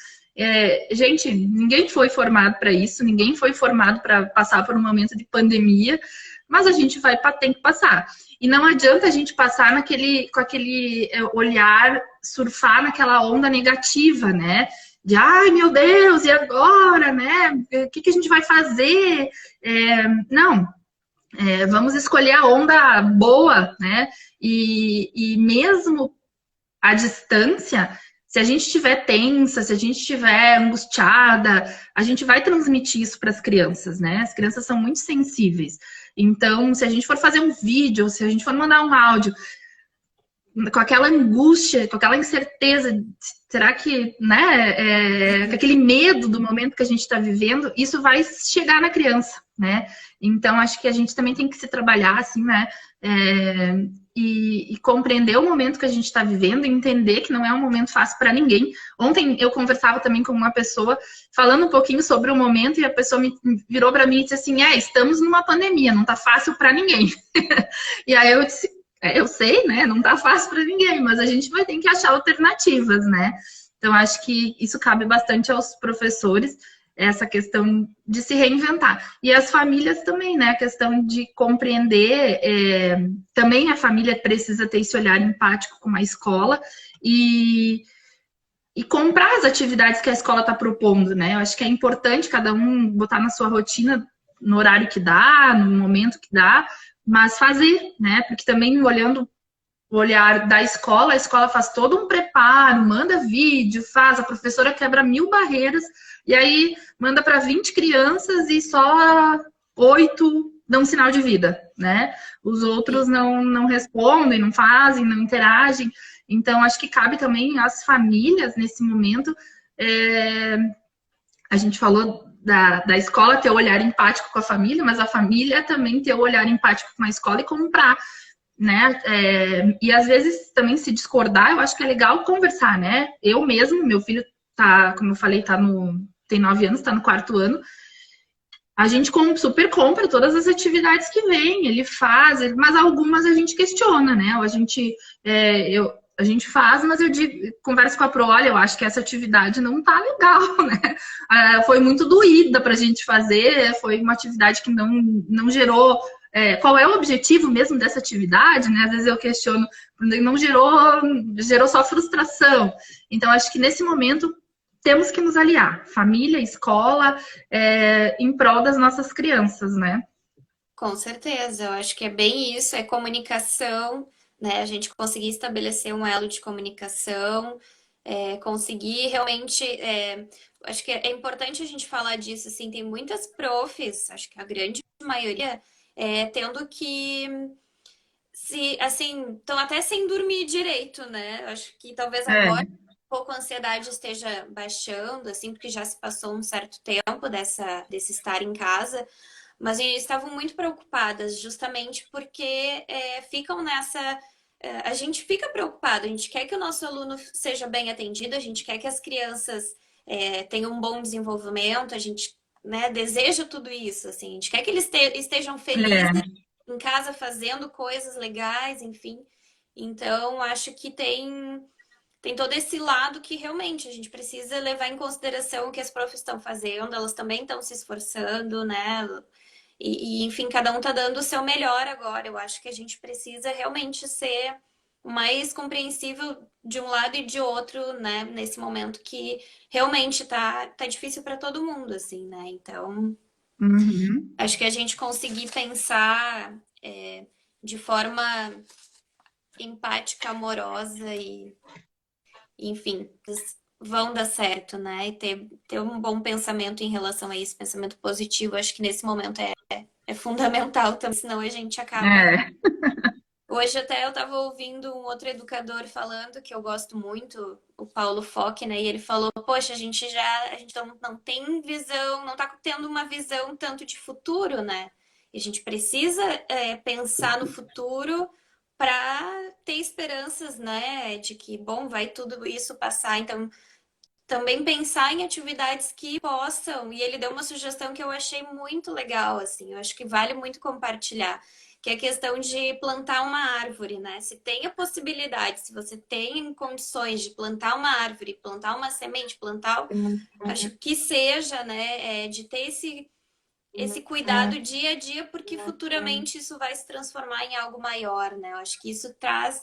Speaker 1: Gente, ninguém foi formado para isso, ninguém foi formado para passar por um momento de pandemia, mas a gente tem que passar. E não adianta a gente passar com aquele olhar, surfar naquela onda negativa, né? De, ai, meu Deus, e agora, né? O que a gente vai fazer? Não, vamos escolher a onda boa, né? E mesmo à distância, se a gente estiver tensa, se a gente estiver angustiada, a gente vai transmitir isso para as crianças, né? As crianças são muito sensíveis. Então, se a gente for fazer um vídeo, se a gente for mandar um áudio, com aquela angústia, com aquela incerteza, será que, né, com aquele medo do momento que a gente está vivendo, isso vai chegar na criança, né? Então, acho que a gente também tem que se trabalhar, assim, né, e compreender o momento que a gente está vivendo e entender que não é um momento fácil para ninguém. Ontem eu conversava também com uma pessoa, falando um pouquinho sobre o momento, e a pessoa virou para mim e disse assim, estamos numa pandemia, não está fácil para ninguém. E aí eu disse, eu sei, né? Não tá fácil para ninguém, mas a gente vai ter que achar alternativas, né? Então, acho que isso cabe bastante aos professores, essa questão de se reinventar. E as famílias também, né? A questão de compreender, também a família precisa ter esse olhar empático com a escola e comprar as atividades que a escola está propondo, né? Eu acho que é importante cada um botar na sua rotina, no horário que dá, no momento que dá, mas fazer, né? Porque também olhando o olhar da escola, a escola faz todo um preparo, manda vídeo, a professora quebra 1000 barreiras, e aí manda para 20 crianças e só 8 dão sinal de vida, né? Os outros não respondem, não fazem, não interagem. Então, acho que cabe também às famílias, nesse momento, a gente falou da escola ter o olhar empático com a família, mas a família também ter o olhar empático com a escola e comprar, né? E às vezes também se discordar, eu acho que é legal conversar, né? Eu mesmo, meu filho tá, como eu falei, tem 9 anos, tá no 4º ano. A gente super compra todas as atividades que vem, ele faz, mas algumas a gente questiona, né? Ou a gente faz, mas eu converso com a Pro, olha, eu acho que essa atividade não tá legal, né? Foi muito doída pra gente fazer, foi uma atividade que não gerou qual é o objetivo mesmo dessa atividade, né? Às vezes eu questiono, não gerou só frustração. Então, acho que nesse momento temos que nos aliar, família, escola, em prol das nossas crianças, né?
Speaker 2: Com certeza, eu acho que é bem isso, é comunicação, né? A gente conseguir estabelecer um elo de comunicação, conseguir realmente. Acho que é importante a gente falar disso, assim, tem muitas profs, acho que a grande maioria, tendo que se, assim, estão até sem dormir direito, né? Acho que talvez agora
Speaker 1: É,
Speaker 2: um pouco a ansiedade esteja baixando, assim, porque já se passou um certo tempo desse estar em casa. Mas eles estavam muito preocupadas, justamente porque ficam nessa. A gente fica preocupado, a gente quer que o nosso aluno seja bem atendido, a gente quer que as crianças tenham um bom desenvolvimento, a gente, né, deseja tudo isso, assim, a gente quer que eles estejam felizes
Speaker 1: é.
Speaker 2: em casa fazendo coisas legais, enfim. Então, acho que tem todo esse lado que realmente a gente precisa levar em consideração o que as profs estão fazendo, elas também estão se esforçando, né? Enfim, cada um tá dando o seu melhor agora. Eu acho que a gente precisa realmente ser o mais compreensível de um lado e de outro, né? Nesse momento que realmente tá difícil para todo mundo, assim, né? Então,
Speaker 1: Uhum.
Speaker 2: acho que a gente conseguir pensar de forma empática, amorosa enfim, vão dar certo, né? E ter um bom pensamento em relação a isso, pensamento positivo, acho que nesse momento é fundamental também, senão a gente acaba.
Speaker 1: É.
Speaker 2: Hoje até eu estava ouvindo um outro educador falando, que eu gosto muito, o Paulo Fock, né? E ele falou, poxa, a gente não tem visão, não está tendo uma visão tanto de futuro, né? E a gente precisa pensar no futuro para ter esperanças, né? De que, bom, vai tudo isso passar. Então, também pensar em atividades que possam, e ele deu uma sugestão que eu achei muito legal, assim, eu acho que vale muito compartilhar, que é a questão de plantar uma árvore, né? Se tem a possibilidade, se você tem condições de plantar uma árvore, plantar uma semente, acho que seja, né, de ter esse cuidado dia a dia, porque futuramente isso vai se transformar em algo maior, né? Eu acho que isso traz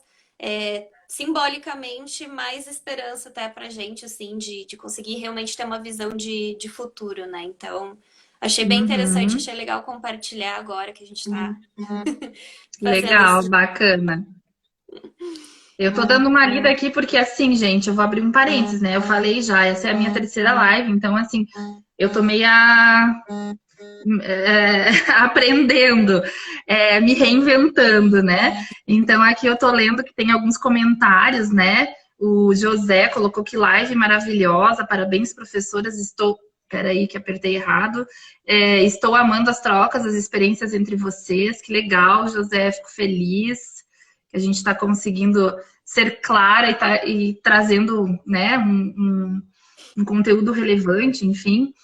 Speaker 2: simbolicamente mais esperança até pra gente, assim, de conseguir realmente ter uma visão de futuro, né? Então, achei bem interessante,
Speaker 1: Uhum.
Speaker 2: achei legal compartilhar agora que a gente tá fazendo
Speaker 1: Legal,
Speaker 2: esse.
Speaker 1: bacana. Eu tô dando uma lida aqui porque, assim, gente, eu vou abrir um parênteses, né? Eu falei já, essa é a minha terceira live, então, assim, eu tô meio aprendendo, me reinventando, né? Então, aqui eu tô lendo que tem alguns comentários, né? O José colocou que live maravilhosa, parabéns, professoras, estou... Peraí, que apertei errado. Estou amando as trocas, as experiências entre vocês. Que legal, José, fico feliz que a gente está conseguindo ser clara e trazendo, né, um conteúdo relevante, enfim.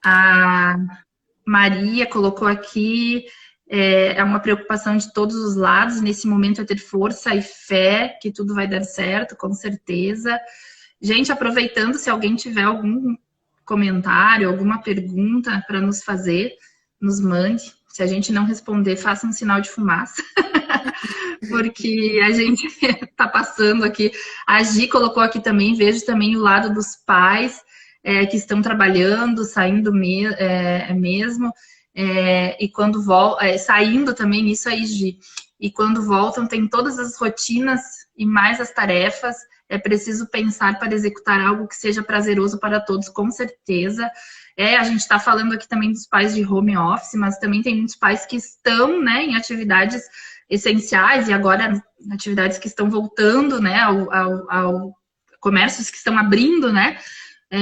Speaker 1: A Maria colocou aqui, é uma preocupação de todos os lados, nesse momento é ter força e fé que tudo vai dar certo, com certeza. Gente, aproveitando, se alguém tiver algum comentário, alguma pergunta para nos fazer, nos mande. Se a gente não responder, faça um sinal de fumaça. Porque a gente está passando aqui. A Gi colocou aqui também, vejo também o lado dos pais que estão trabalhando, saindo mesmo, e quando voltam, saindo também, isso aí, Gi. E quando voltam, tem todas as rotinas e mais as tarefas. É preciso pensar para executar algo que seja prazeroso para todos, com certeza. A gente está falando aqui também dos pais de home office, mas também tem muitos pais que estão, né, em atividades essenciais e agora atividades que estão voltando, né, ao comércios que estão abrindo, né,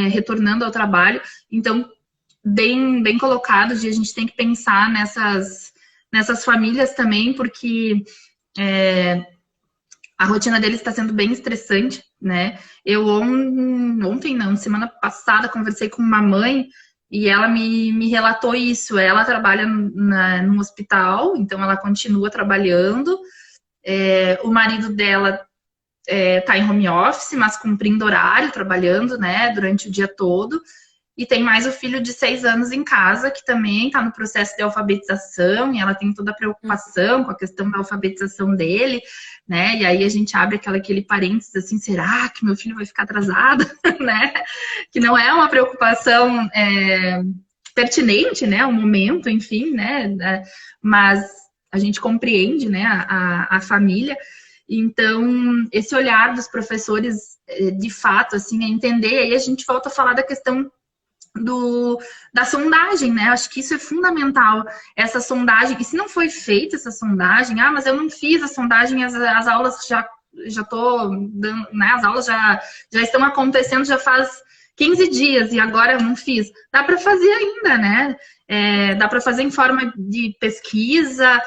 Speaker 1: retornando ao trabalho. Então, bem colocado, de a gente tem que pensar nessas famílias também, porque a rotina deles está sendo bem estressante, né? Eu ontem não, semana passada, conversei com uma mãe e ela me relatou isso. Ela trabalha num hospital, então ela continua trabalhando. O marido dela está em home office, mas cumprindo horário, trabalhando, né, durante o dia todo. e tem mais o filho de 6 anos em casa, que também está no processo de alfabetização, e ela tem toda a preocupação com a questão da alfabetização dele, né? E aí a gente abre aquele parênteses assim, será que meu filho vai ficar atrasado, né? Que não é uma preocupação pertinente, né? O momento, enfim, né? Mas a gente compreende, né? A família. Então, esse olhar dos professores, de fato, assim, é entender, aí a gente volta a falar da questão da sondagem, né? Acho que isso é fundamental, essa sondagem. E se não foi feita essa sondagem, mas eu não fiz a sondagem, as aulas já tô dando, né? As aulas já estão acontecendo, já faz 15 dias e agora eu não fiz. Dá para fazer ainda, né? Dá para fazer em forma de pesquisa,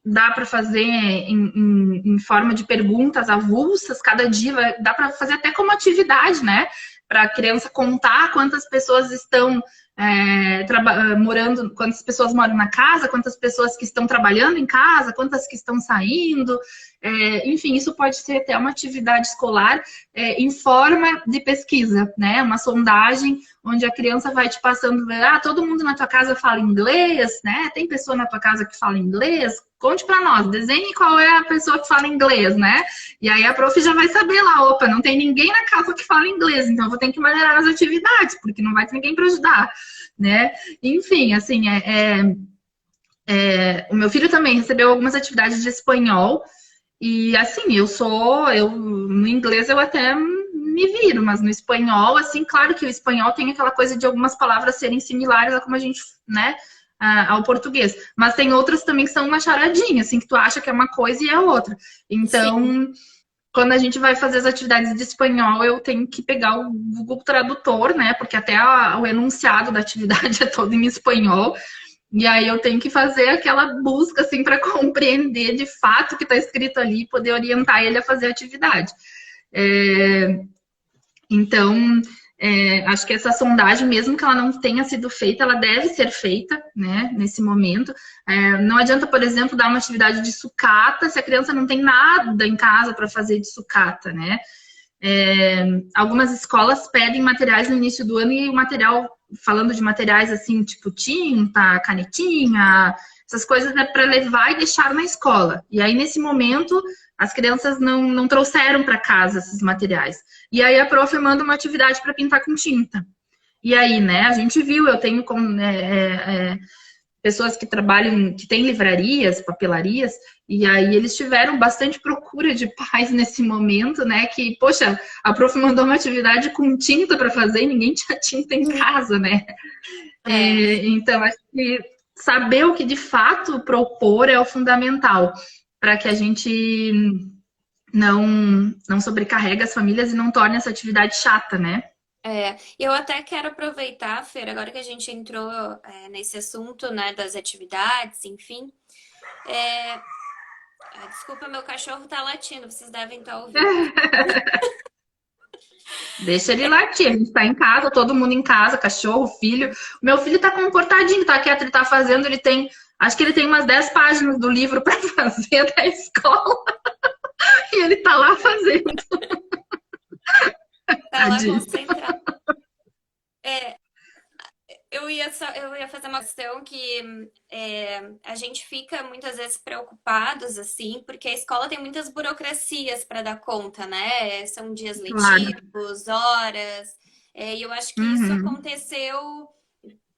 Speaker 1: dá para fazer em forma de perguntas avulsas, cada dia dá para fazer até como atividade, né? Para a criança contar quantas pessoas estão morando, quantas pessoas moram na casa, quantas pessoas que estão trabalhando em casa, quantas que estão saindo. Enfim, isso pode ser até uma atividade escolar em forma de pesquisa, né? Uma sondagem onde a criança vai te passando, todo mundo na tua casa fala inglês, né? Tem pessoa na tua casa que fala inglês? Conte para nós, desenhe qual é a pessoa que fala inglês, né? E aí a prof já vai saber lá, opa, não tem ninguém na casa que fala inglês, então eu vou ter que maneirar as atividades, porque não vai ter ninguém para ajudar, né? Enfim, assim, o meu filho também recebeu algumas atividades de espanhol, e assim, no inglês eu até me viro, mas no espanhol, assim, claro que o espanhol tem aquela coisa de algumas palavras serem similares a como a gente, né, ao português. Mas tem outras também que são uma charadinha, assim, que tu acha que é uma coisa e é outra. Então, sim, quando a gente vai fazer as atividades de espanhol, eu tenho que pegar o Google Tradutor, né, porque até o enunciado da atividade é todo em espanhol. E aí eu tenho que fazer aquela busca, assim, para compreender de fato o que está escrito ali e poder orientar ele a fazer a atividade. Então, acho que essa sondagem, mesmo que ela não tenha sido feita, ela deve ser feita, né, nesse momento. Não adianta, por exemplo, dar uma atividade de sucata se a criança não tem nada em casa para fazer de sucata, né? Algumas escolas pedem materiais no início do ano e o material, falando de materiais assim, tipo tinta, canetinha, essas coisas é para levar e deixar na escola. E aí, nesse momento, as crianças não trouxeram para casa esses materiais. E aí a prof manda uma atividade para pintar com tinta. E aí, né, a gente viu, eu tenho pessoas que trabalham, que têm livrarias, papelarias, e aí eles tiveram bastante procura de pais nesse momento, né, que, poxa, a prof mandou uma atividade com tinta para fazer e ninguém tinha tinta em casa, né? Então, acho que saber o que de fato propor é o fundamental, para que a gente não sobrecarregue as famílias e não torne essa atividade chata, né?
Speaker 2: Eu até quero aproveitar, Fer, agora que a gente entrou nesse assunto, né, das atividades, enfim. Desculpa, meu cachorro tá latindo, vocês devem estar ouvindo.
Speaker 1: Deixa ele latir, a gente tá em casa, todo mundo em casa, cachorro, filho. O meu filho tá comportadinho, tá quieto, ele tá fazendo, acho que ele tem umas 10 páginas do livro para fazer da escola. E ele tá lá fazendo.
Speaker 2: Tá lá concentrado. Eu ia fazer uma questão que a gente fica muitas vezes preocupados, assim, porque a escola tem muitas burocracias para dar conta, né? São dias letivos, horas, e eu acho que isso aconteceu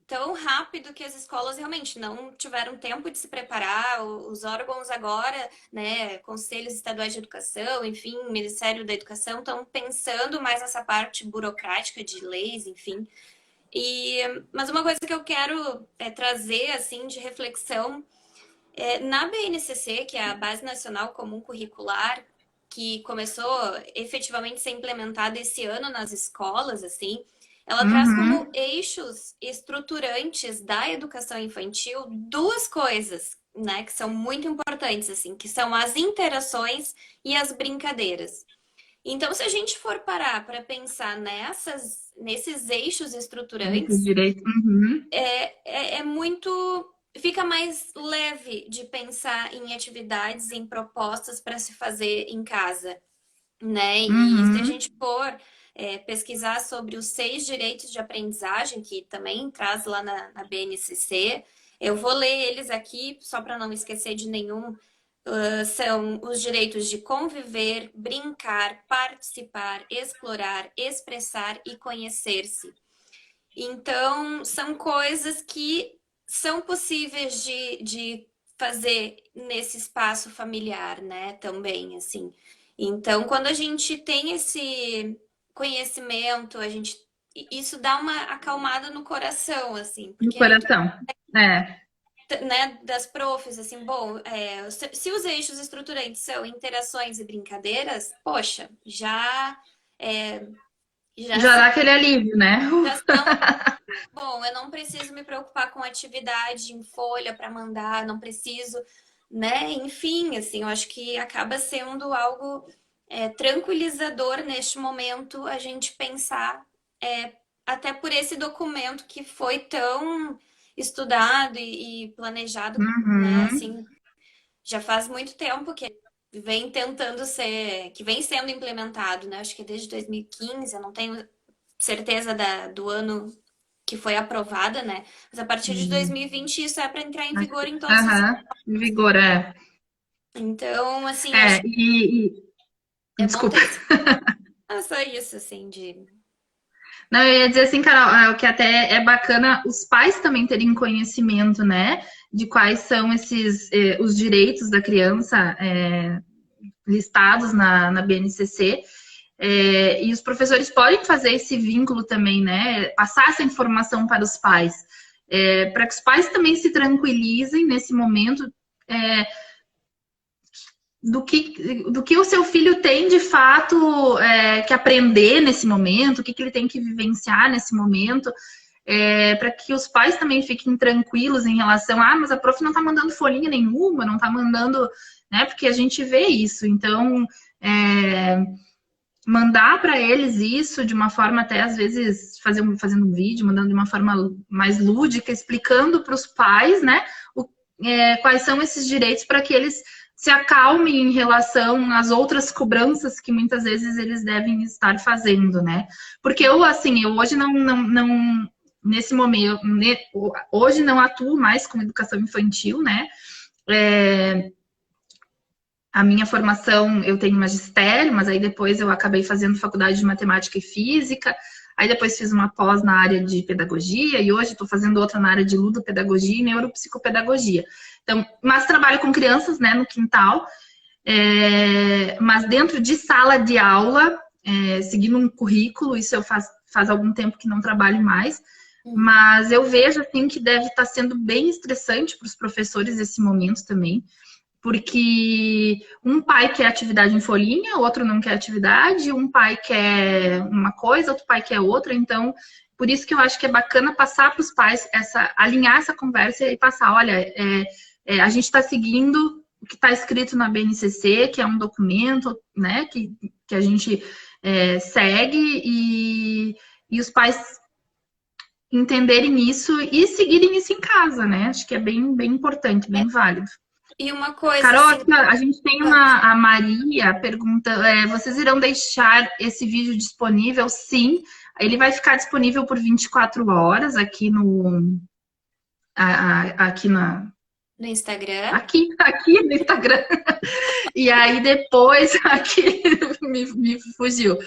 Speaker 2: tão rápido que as escolas realmente não tiveram tempo de se preparar. Os órgãos agora, né, conselhos estaduais de educação, enfim, Ministério da Educação, estão pensando mais nessa parte burocrática de leis, enfim. Mas uma coisa que eu quero trazer assim de reflexão na BNCC, que é a Base Nacional Comum Curricular, que começou efetivamente a ser implementada esse ano nas escolas, assim, ela traz como eixos estruturantes da educação infantil duas coisas, né, que são muito importantes, assim, que são as interações e as brincadeiras. Então, se a gente for parar para pensar nesses eixos estruturantes, é muito... Fica mais leve de pensar em atividades, em propostas para se fazer em casa, né? E se a gente for pesquisar sobre os 6 direitos de aprendizagem, que também traz lá na BNCC. Eu vou ler eles aqui, só para não esquecer de nenhum. São os direitos de conviver, brincar, participar, explorar, expressar e conhecer-se. Então, são coisas que são possíveis de fazer nesse espaço familiar, né? Também, assim. Então, quando a gente tem esse conhecimento, isso dá uma acalmada no coração, assim,
Speaker 1: No
Speaker 2: porque aí tu,
Speaker 1: coração. É.
Speaker 2: né, das profs, assim, bom, se os eixos estruturantes são interações e brincadeiras, poxa, é, já
Speaker 1: Já
Speaker 2: são,
Speaker 1: dá aquele alívio, né?
Speaker 2: já são. Bom, eu não preciso me preocupar com atividade em folha para mandar, não preciso, né? Enfim, assim, eu acho que acaba sendo algo tranquilizador neste momento a gente pensar, até por esse documento que foi tão estudado e planejado, né?
Speaker 1: Uhum.
Speaker 2: Assim, já faz muito tempo que vem tentando que vem sendo implementado, né? Acho que desde 2015, eu não tenho certeza do ano que foi aprovada, né? Mas a partir de
Speaker 1: Uhum.
Speaker 2: 2020 isso é para entrar em vigor em todos os.
Speaker 1: Aham. Vigor, é.
Speaker 2: Então, assim,
Speaker 1: É,
Speaker 2: acho que é bom
Speaker 1: desculpa.
Speaker 2: ter esse. Ah, só isso, assim, de.
Speaker 1: Não, eu ia dizer assim, Carol, o que até é bacana os pais também terem conhecimento, né, de quais são os direitos da criança listados na BNCC. E os professores podem fazer esse vínculo também, né, passar essa informação para os pais, para que os pais também se tranquilizem nesse momento, é, do que o seu filho tem de fato que aprender nesse momento, o que ele tem que vivenciar nesse momento, para que os pais também fiquem tranquilos em relação mas a prof não está mandando folhinha nenhuma, não está mandando, né? Porque a gente vê isso. Então, mandar para eles isso de uma forma até às vezes fazendo um vídeo, mandando de uma forma mais lúdica, explicando para os pais, né? Quais são esses direitos para que eles se acalmem em relação às outras cobranças que muitas vezes eles devem estar fazendo, né? Porque eu hoje não nesse momento, hoje não atuo mais com educação infantil, né? A minha formação, eu tenho magistério, mas aí depois eu acabei fazendo faculdade de matemática e física, aí depois fiz uma pós na área de pedagogia e hoje estou fazendo outra na área de ludopedagogia e neuropsicopedagogia. Então, mas trabalho com crianças, né, no quintal, mas dentro de sala de aula, seguindo um currículo, isso eu faz algum tempo que não trabalho mais, mas eu vejo assim que deve estar sendo bem estressante para os professores esse momento também, porque um pai quer atividade em folhinha, outro não quer atividade, um pai quer uma coisa, outro pai quer outra, então por isso que eu acho que é bacana passar para os pais, alinhar essa conversa e passar, olha, a gente está seguindo o que está escrito na BNCC, que é um documento, né, que a gente segue e os pais entenderem isso e seguirem isso em casa, né? Acho que é bem, bem importante, bem válido.
Speaker 2: E uma coisa
Speaker 1: Carol,
Speaker 2: assim.
Speaker 1: aqui, a gente tem a Maria pergunta: vocês irão deixar esse vídeo disponível? Sim, ele vai ficar disponível por 24 horas aqui aqui
Speaker 2: No Instagram.
Speaker 1: aqui no Instagram. E aí depois, aqui me fugiu.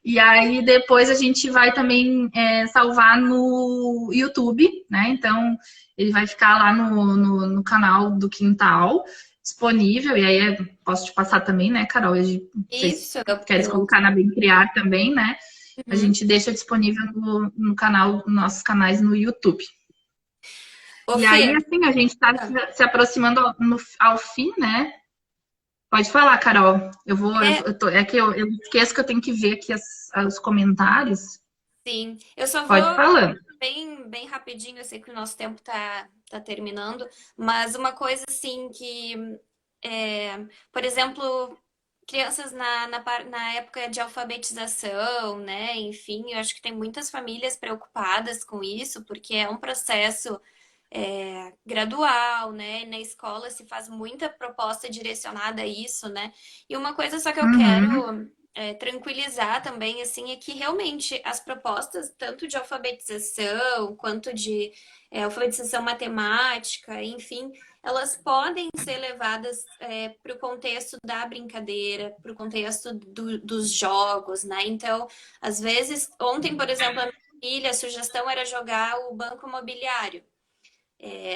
Speaker 1: E aí depois a gente vai também salvar no YouTube, né? Então ele vai ficar lá no canal do Quintal disponível. E aí posso te passar também, né, Carol? Vocês
Speaker 2: Isso,
Speaker 1: querem colocar na Bem Criar também, né? A
Speaker 2: Uhum.
Speaker 1: gente deixa disponível no canal, nos nossos canais no YouTube.
Speaker 2: Ô,
Speaker 1: E aí,
Speaker 2: Fê,
Speaker 1: assim, a gente está se aproximando ao fim, né? Pode falar, Carol. É que eu esqueço que eu tenho que ver aqui os comentários.
Speaker 2: sim, eu só vou
Speaker 1: Pode falar.
Speaker 2: bem rapidinho, eu sei que o nosso tempo tá terminando, mas uma coisa assim que, por exemplo, crianças na época de alfabetização, né? Enfim, eu acho que tem muitas famílias preocupadas com isso, porque é um processo gradual, né? Na escola se faz muita proposta direcionada a isso, né? E uma coisa só que eu
Speaker 1: Uhum.
Speaker 2: quero tranquilizar também, assim, é que realmente as propostas, tanto de alfabetização, quanto de alfabetização matemática, enfim, elas podem ser levadas para o contexto da brincadeira, para o contexto dos jogos, né? Então, às vezes, ontem, por exemplo, a minha filha, a sugestão era jogar o banco imobiliário.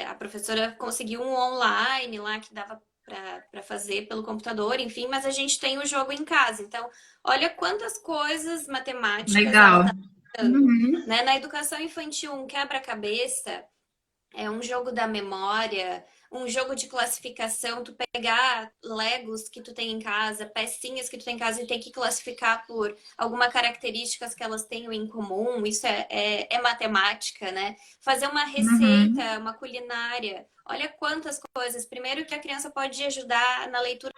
Speaker 2: A professora conseguiu um online lá que dava para fazer pelo computador, enfim, mas a gente tem o jogo em casa. Então, olha quantas coisas matemáticas ela
Speaker 1: Legal.
Speaker 2: está dando,
Speaker 1: Uhum.
Speaker 2: né? Na educação infantil, um quebra-cabeça é um jogo da memória, um jogo de classificação, tu pegar Legos que tu tem em casa, pecinhas que tu tem em casa e tem que classificar por alguma características que elas tenham em comum, isso é matemática, né? Fazer uma
Speaker 1: Uhum.
Speaker 2: receita, uma culinária, olha quantas coisas. Primeiro que a criança pode ajudar na leitura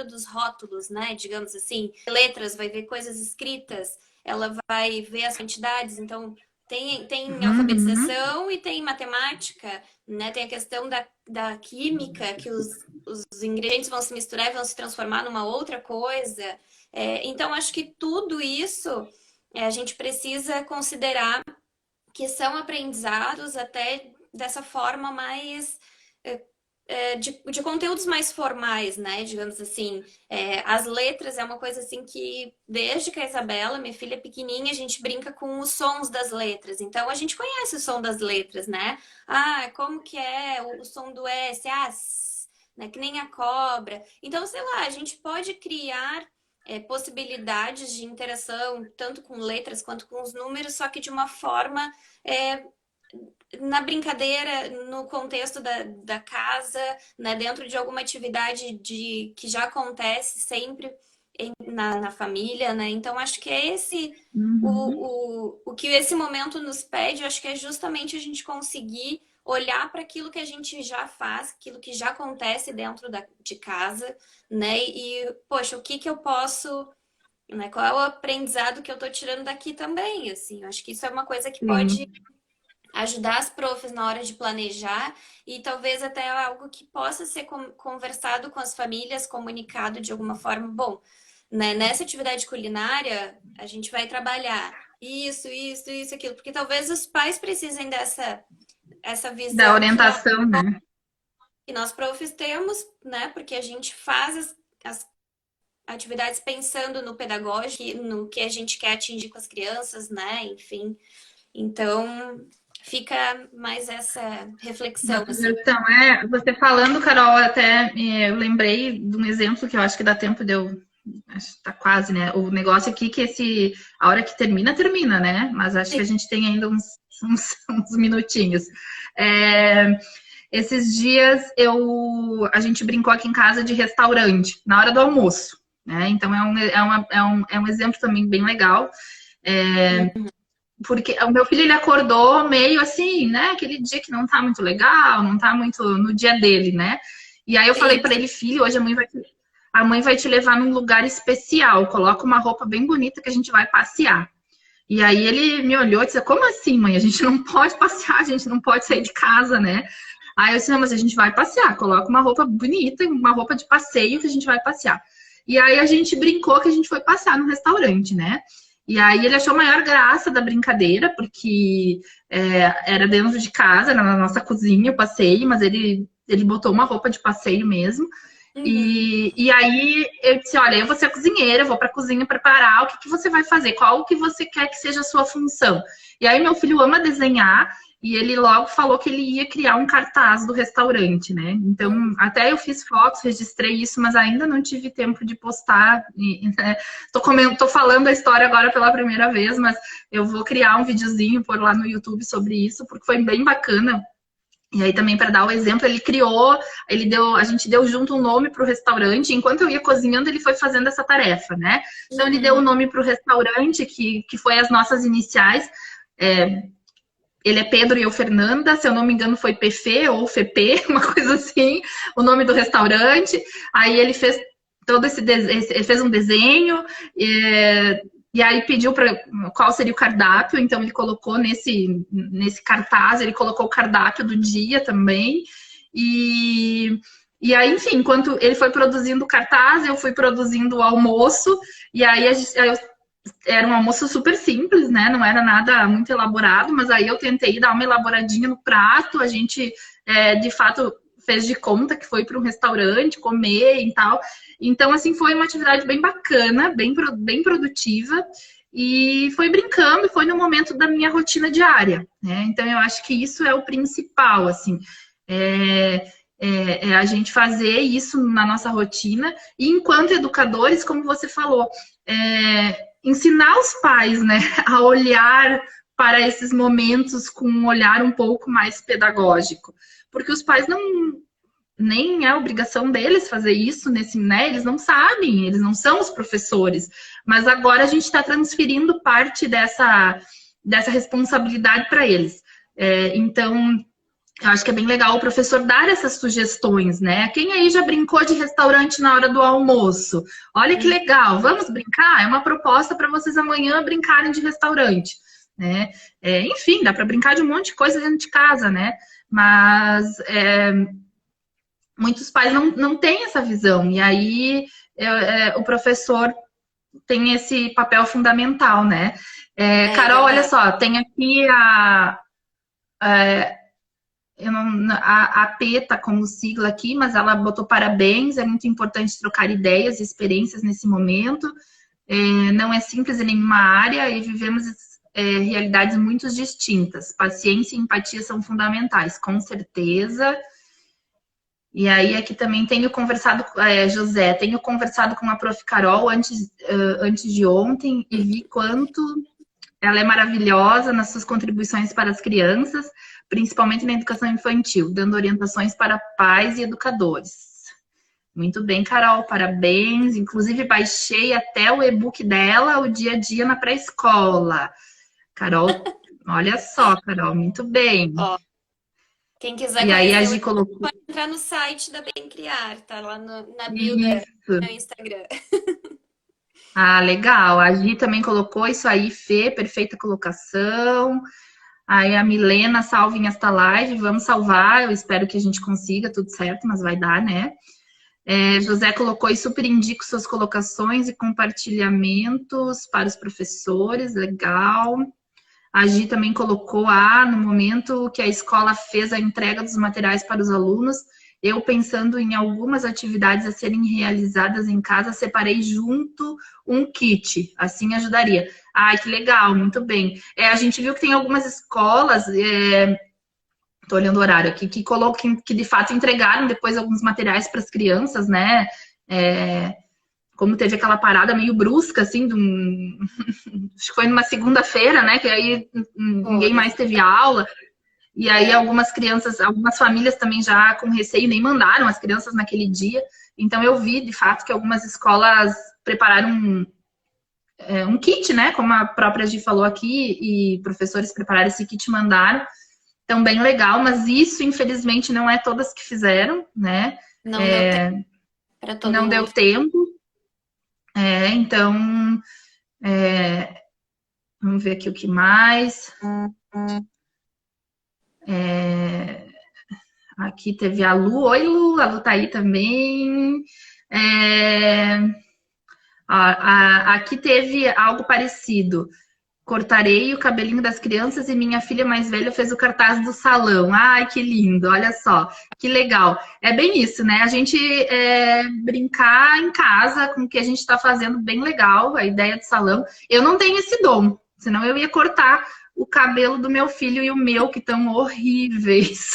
Speaker 2: dos rótulos, né? Digamos assim, letras, vai ver coisas escritas, ela vai ver as quantidades, então tem
Speaker 1: Uhum.
Speaker 2: alfabetização e tem matemática, né? Tem a questão da química, que os ingredientes vão se misturar e vão se transformar numa outra coisa. Então, acho que tudo isso a gente precisa considerar que são aprendizados até dessa forma mais de conteúdos mais formais, né? Digamos assim, as letras é uma coisa assim que desde que a Isabela, minha filha é pequenininha, a gente brinca com os sons das letras. Então a gente conhece o som das letras, né? Ah, como que é o som do S? Ah, s, né? Que nem a cobra. Então, sei lá, a gente pode criar possibilidades de interação tanto com letras quanto com os números, só que de uma forma é, na brincadeira, no contexto da casa, né, dentro de alguma atividade que já acontece sempre na família, né? Então, acho que é esse
Speaker 1: Uhum.
Speaker 2: o que esse momento nos pede, acho que é justamente a gente conseguir olhar para aquilo que a gente já faz, aquilo que já acontece dentro de casa, né? E, poxa, o que que eu posso, né? Qual é o aprendizado que eu estou tirando daqui também, assim? Eu acho que isso é uma coisa que pode
Speaker 1: Sim.
Speaker 2: ajudar as profs na hora de planejar e talvez até algo que possa ser conversado com as famílias, comunicado de alguma forma. Bom, né, nessa atividade culinária, a gente vai trabalhar isso, aquilo, porque talvez os pais precisem essa
Speaker 1: Da
Speaker 2: visão
Speaker 1: orientação, né?
Speaker 2: que nós profs temos, né? Porque a gente faz as atividades pensando no pedagógico, no que a gente quer atingir com as crianças, né? Enfim, então, fica mais essa
Speaker 1: Uma
Speaker 2: reflexão, assim.
Speaker 1: sugestão. Você falando, Carol, até eu lembrei de um exemplo que eu acho que dá tempo de eu. Acho que tá quase, né? O negócio aqui que a hora que termina, termina, né? Mas acho que a gente tem ainda uns minutinhos. É, esses dias a gente brincou aqui em casa de restaurante, na hora do almoço, né? Então é um exemplo também bem legal. É,
Speaker 2: Uhum.
Speaker 1: porque o meu filho ele acordou meio assim, né? Aquele dia que não tá muito legal, não tá muito no dia dele, né? E aí eu falei
Speaker 2: Sim.
Speaker 1: para ele, filho, hoje a mãe vai te levar num lugar especial, coloca uma roupa bem bonita que a gente vai passear. E aí ele me olhou e disse, como assim, mãe? A gente não pode passear, a gente não pode sair de casa, né? Aí eu disse, não, mas a gente vai passear, coloca uma roupa bonita, uma roupa de passeio que a gente vai passear. E aí a gente brincou que a gente foi passear no restaurante, né? E aí ele achou a maior graça da brincadeira, porque era dentro de casa, era na nossa cozinha o passeio, mas ele botou uma roupa de passeio mesmo.
Speaker 2: Uhum.
Speaker 1: E aí eu disse, olha, eu vou ser a cozinheira, eu vou para a cozinha preparar, o que, que você vai fazer? Qual o que você quer que seja a sua função? E aí meu filho ama desenhar e ele logo falou que ele ia criar um cartaz do restaurante, né? Então, até eu fiz fotos, registrei isso, mas ainda não tive tempo de postar. Né? Tô falando a história agora pela primeira vez, mas eu vou criar um videozinho por lá no YouTube sobre isso, porque foi bem bacana. E aí também para dar o exemplo, a gente deu junto um nome para o restaurante. Enquanto eu ia cozinhando, ele foi fazendo essa tarefa, né? Então ele deu o
Speaker 2: Uhum.
Speaker 1: nome para o restaurante, que foi as nossas iniciais. É, ele é Pedro e eu Fernanda, se eu não me engano foi PF ou FP, uma coisa assim, o nome do restaurante. Aí ele fez todo ele fez um desenho, e aí pediu para qual seria o cardápio, então ele colocou nesse cartaz, ele colocou o cardápio do dia também, e E aí, enfim, enquanto ele foi produzindo o cartaz, eu fui produzindo o almoço, e aí era um almoço super simples, né? Não era nada muito elaborado, mas aí eu tentei dar uma elaboradinha no prato, a gente, de fato, fez de conta que foi para um restaurante comer e tal. Então, assim, foi uma atividade bem bacana, bem produtiva, e foi brincando, e foi no momento da minha rotina diária, né? Então, eu acho que isso é o principal, assim. É, é a gente fazer isso na nossa rotina, e enquanto educadores, como você falou, ensinar os pais, né, a olhar para esses momentos com um olhar um pouco mais pedagógico. Porque os pais não, nem é obrigação deles fazer isso, né? Eles não sabem, eles não são os professores. Mas agora a gente está transferindo parte dessa responsabilidade para eles. Então, eu acho que é bem legal o professor dar essas sugestões, né? Quem aí já brincou de restaurante na hora do almoço? Olha que legal, vamos brincar? É uma proposta para vocês amanhã brincarem de restaurante, né? Enfim, dá para brincar de um monte de coisa dentro de casa, né? Mas muitos pais não têm essa visão, e aí o professor tem esse papel fundamental, né? Carol, olha
Speaker 2: Verdade.
Speaker 1: só, tem aqui a P tá como sigla aqui, mas ela botou parabéns, é muito importante trocar ideias e experiências nesse momento. Não é simples em nenhuma área e vivemos realidades muito distintas. Paciência e empatia são fundamentais, com certeza. E aí aqui também tenho conversado, José, tenho conversado com a Prof. Carol antes de ontem e vi quanto ela é maravilhosa nas suas contribuições para as crianças, principalmente na educação infantil, dando orientações para pais e educadores. Muito bem, Carol, parabéns. Inclusive, baixei até o e-book dela, o dia a dia na pré-escola. Carol, olha só, Carol, muito bem.
Speaker 2: Ó, quem quiser
Speaker 1: E aí a
Speaker 2: conhecer o
Speaker 1: Gi
Speaker 2: e-book
Speaker 1: colocou
Speaker 2: pode entrar no site da Bem Criar, tá lá na bio do
Speaker 1: isso.
Speaker 2: meu Instagram.
Speaker 1: Ah, legal. A Gi também colocou isso aí, Fê, perfeita colocação. Aí a Milena, salvem esta live, vamos salvar. Eu espero que a gente consiga, tudo certo, mas vai dar, né? José colocou e super indico suas colocações e compartilhamentos para os professores, legal. A Gi também colocou, no momento que a escola fez a entrega dos materiais para os alunos, eu pensando em algumas atividades a serem realizadas em casa, separei junto um kit, assim ajudaria. Ai, que legal, muito bem. A gente viu que tem algumas escolas, tô olhando o horário aqui, que de fato entregaram depois alguns materiais para as crianças, né? Como teve aquela parada meio brusca, assim, acho que foi numa segunda-feira, né? Que aí ninguém
Speaker 2: Foi.
Speaker 1: mais teve aula. E aí algumas crianças, algumas famílias também já com receio nem mandaram as crianças naquele dia. Então eu vi, de fato, que algumas escolas prepararam um kit, né? Como a própria Gi falou aqui, e professores prepararam esse kit e mandaram. Então, bem legal, mas isso, infelizmente, não é todas que fizeram, né?
Speaker 2: Não deu tempo para todo
Speaker 1: Não deu
Speaker 2: mundo.
Speaker 1: tempo. Então, vamos ver aqui o que mais. Aqui teve a Lu. Oi, Lu. A Lu tá aí também. Aqui teve algo parecido. Cortarei o cabelinho das crianças e minha filha mais velha fez o cartaz do salão. Ai, que lindo, olha só, que legal. É bem isso, né? A gente brincar em casa com o que a gente está fazendo, bem legal, a ideia do salão. Eu não tenho esse dom, senão eu ia cortar o cabelo do meu filho e o meu, que estão horríveis.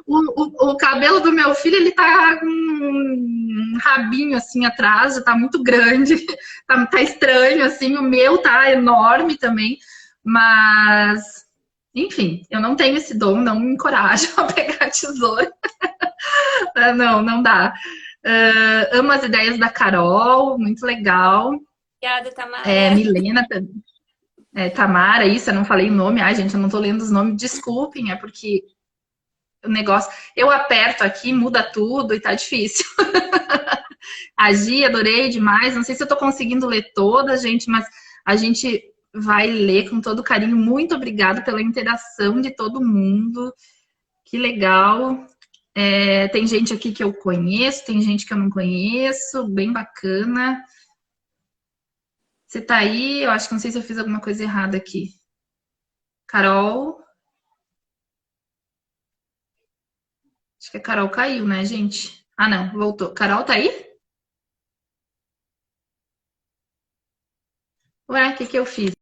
Speaker 1: O cabelo do meu filho, ele tá com um rabinho assim atrás, já tá muito grande, tá estranho assim, o meu tá enorme também, mas enfim, eu não tenho esse dom, não me encorajo a pegar a tesoura. Não dá. Amo as ideias da Carol, muito legal.
Speaker 2: Obrigada, Tamara.
Speaker 1: Milena, Tamara, isso, eu não falei o nome. Ai, gente, eu não tô lendo os nomes, desculpem, é porque o negócio, eu aperto aqui, muda tudo e tá difícil. A Gi, adorei demais. Não sei se eu tô conseguindo ler toda, gente, mas a gente vai ler com todo carinho. Muito obrigada pela interação de todo mundo. Que legal. Tem gente aqui que eu conheço, tem gente que eu não conheço, bem bacana. Você tá aí? Eu acho que não sei se eu fiz alguma coisa errada aqui. Carol, acho que a Carol caiu, né, gente? Ah, não, voltou. Carol tá aí? Ué, o que que eu fiz?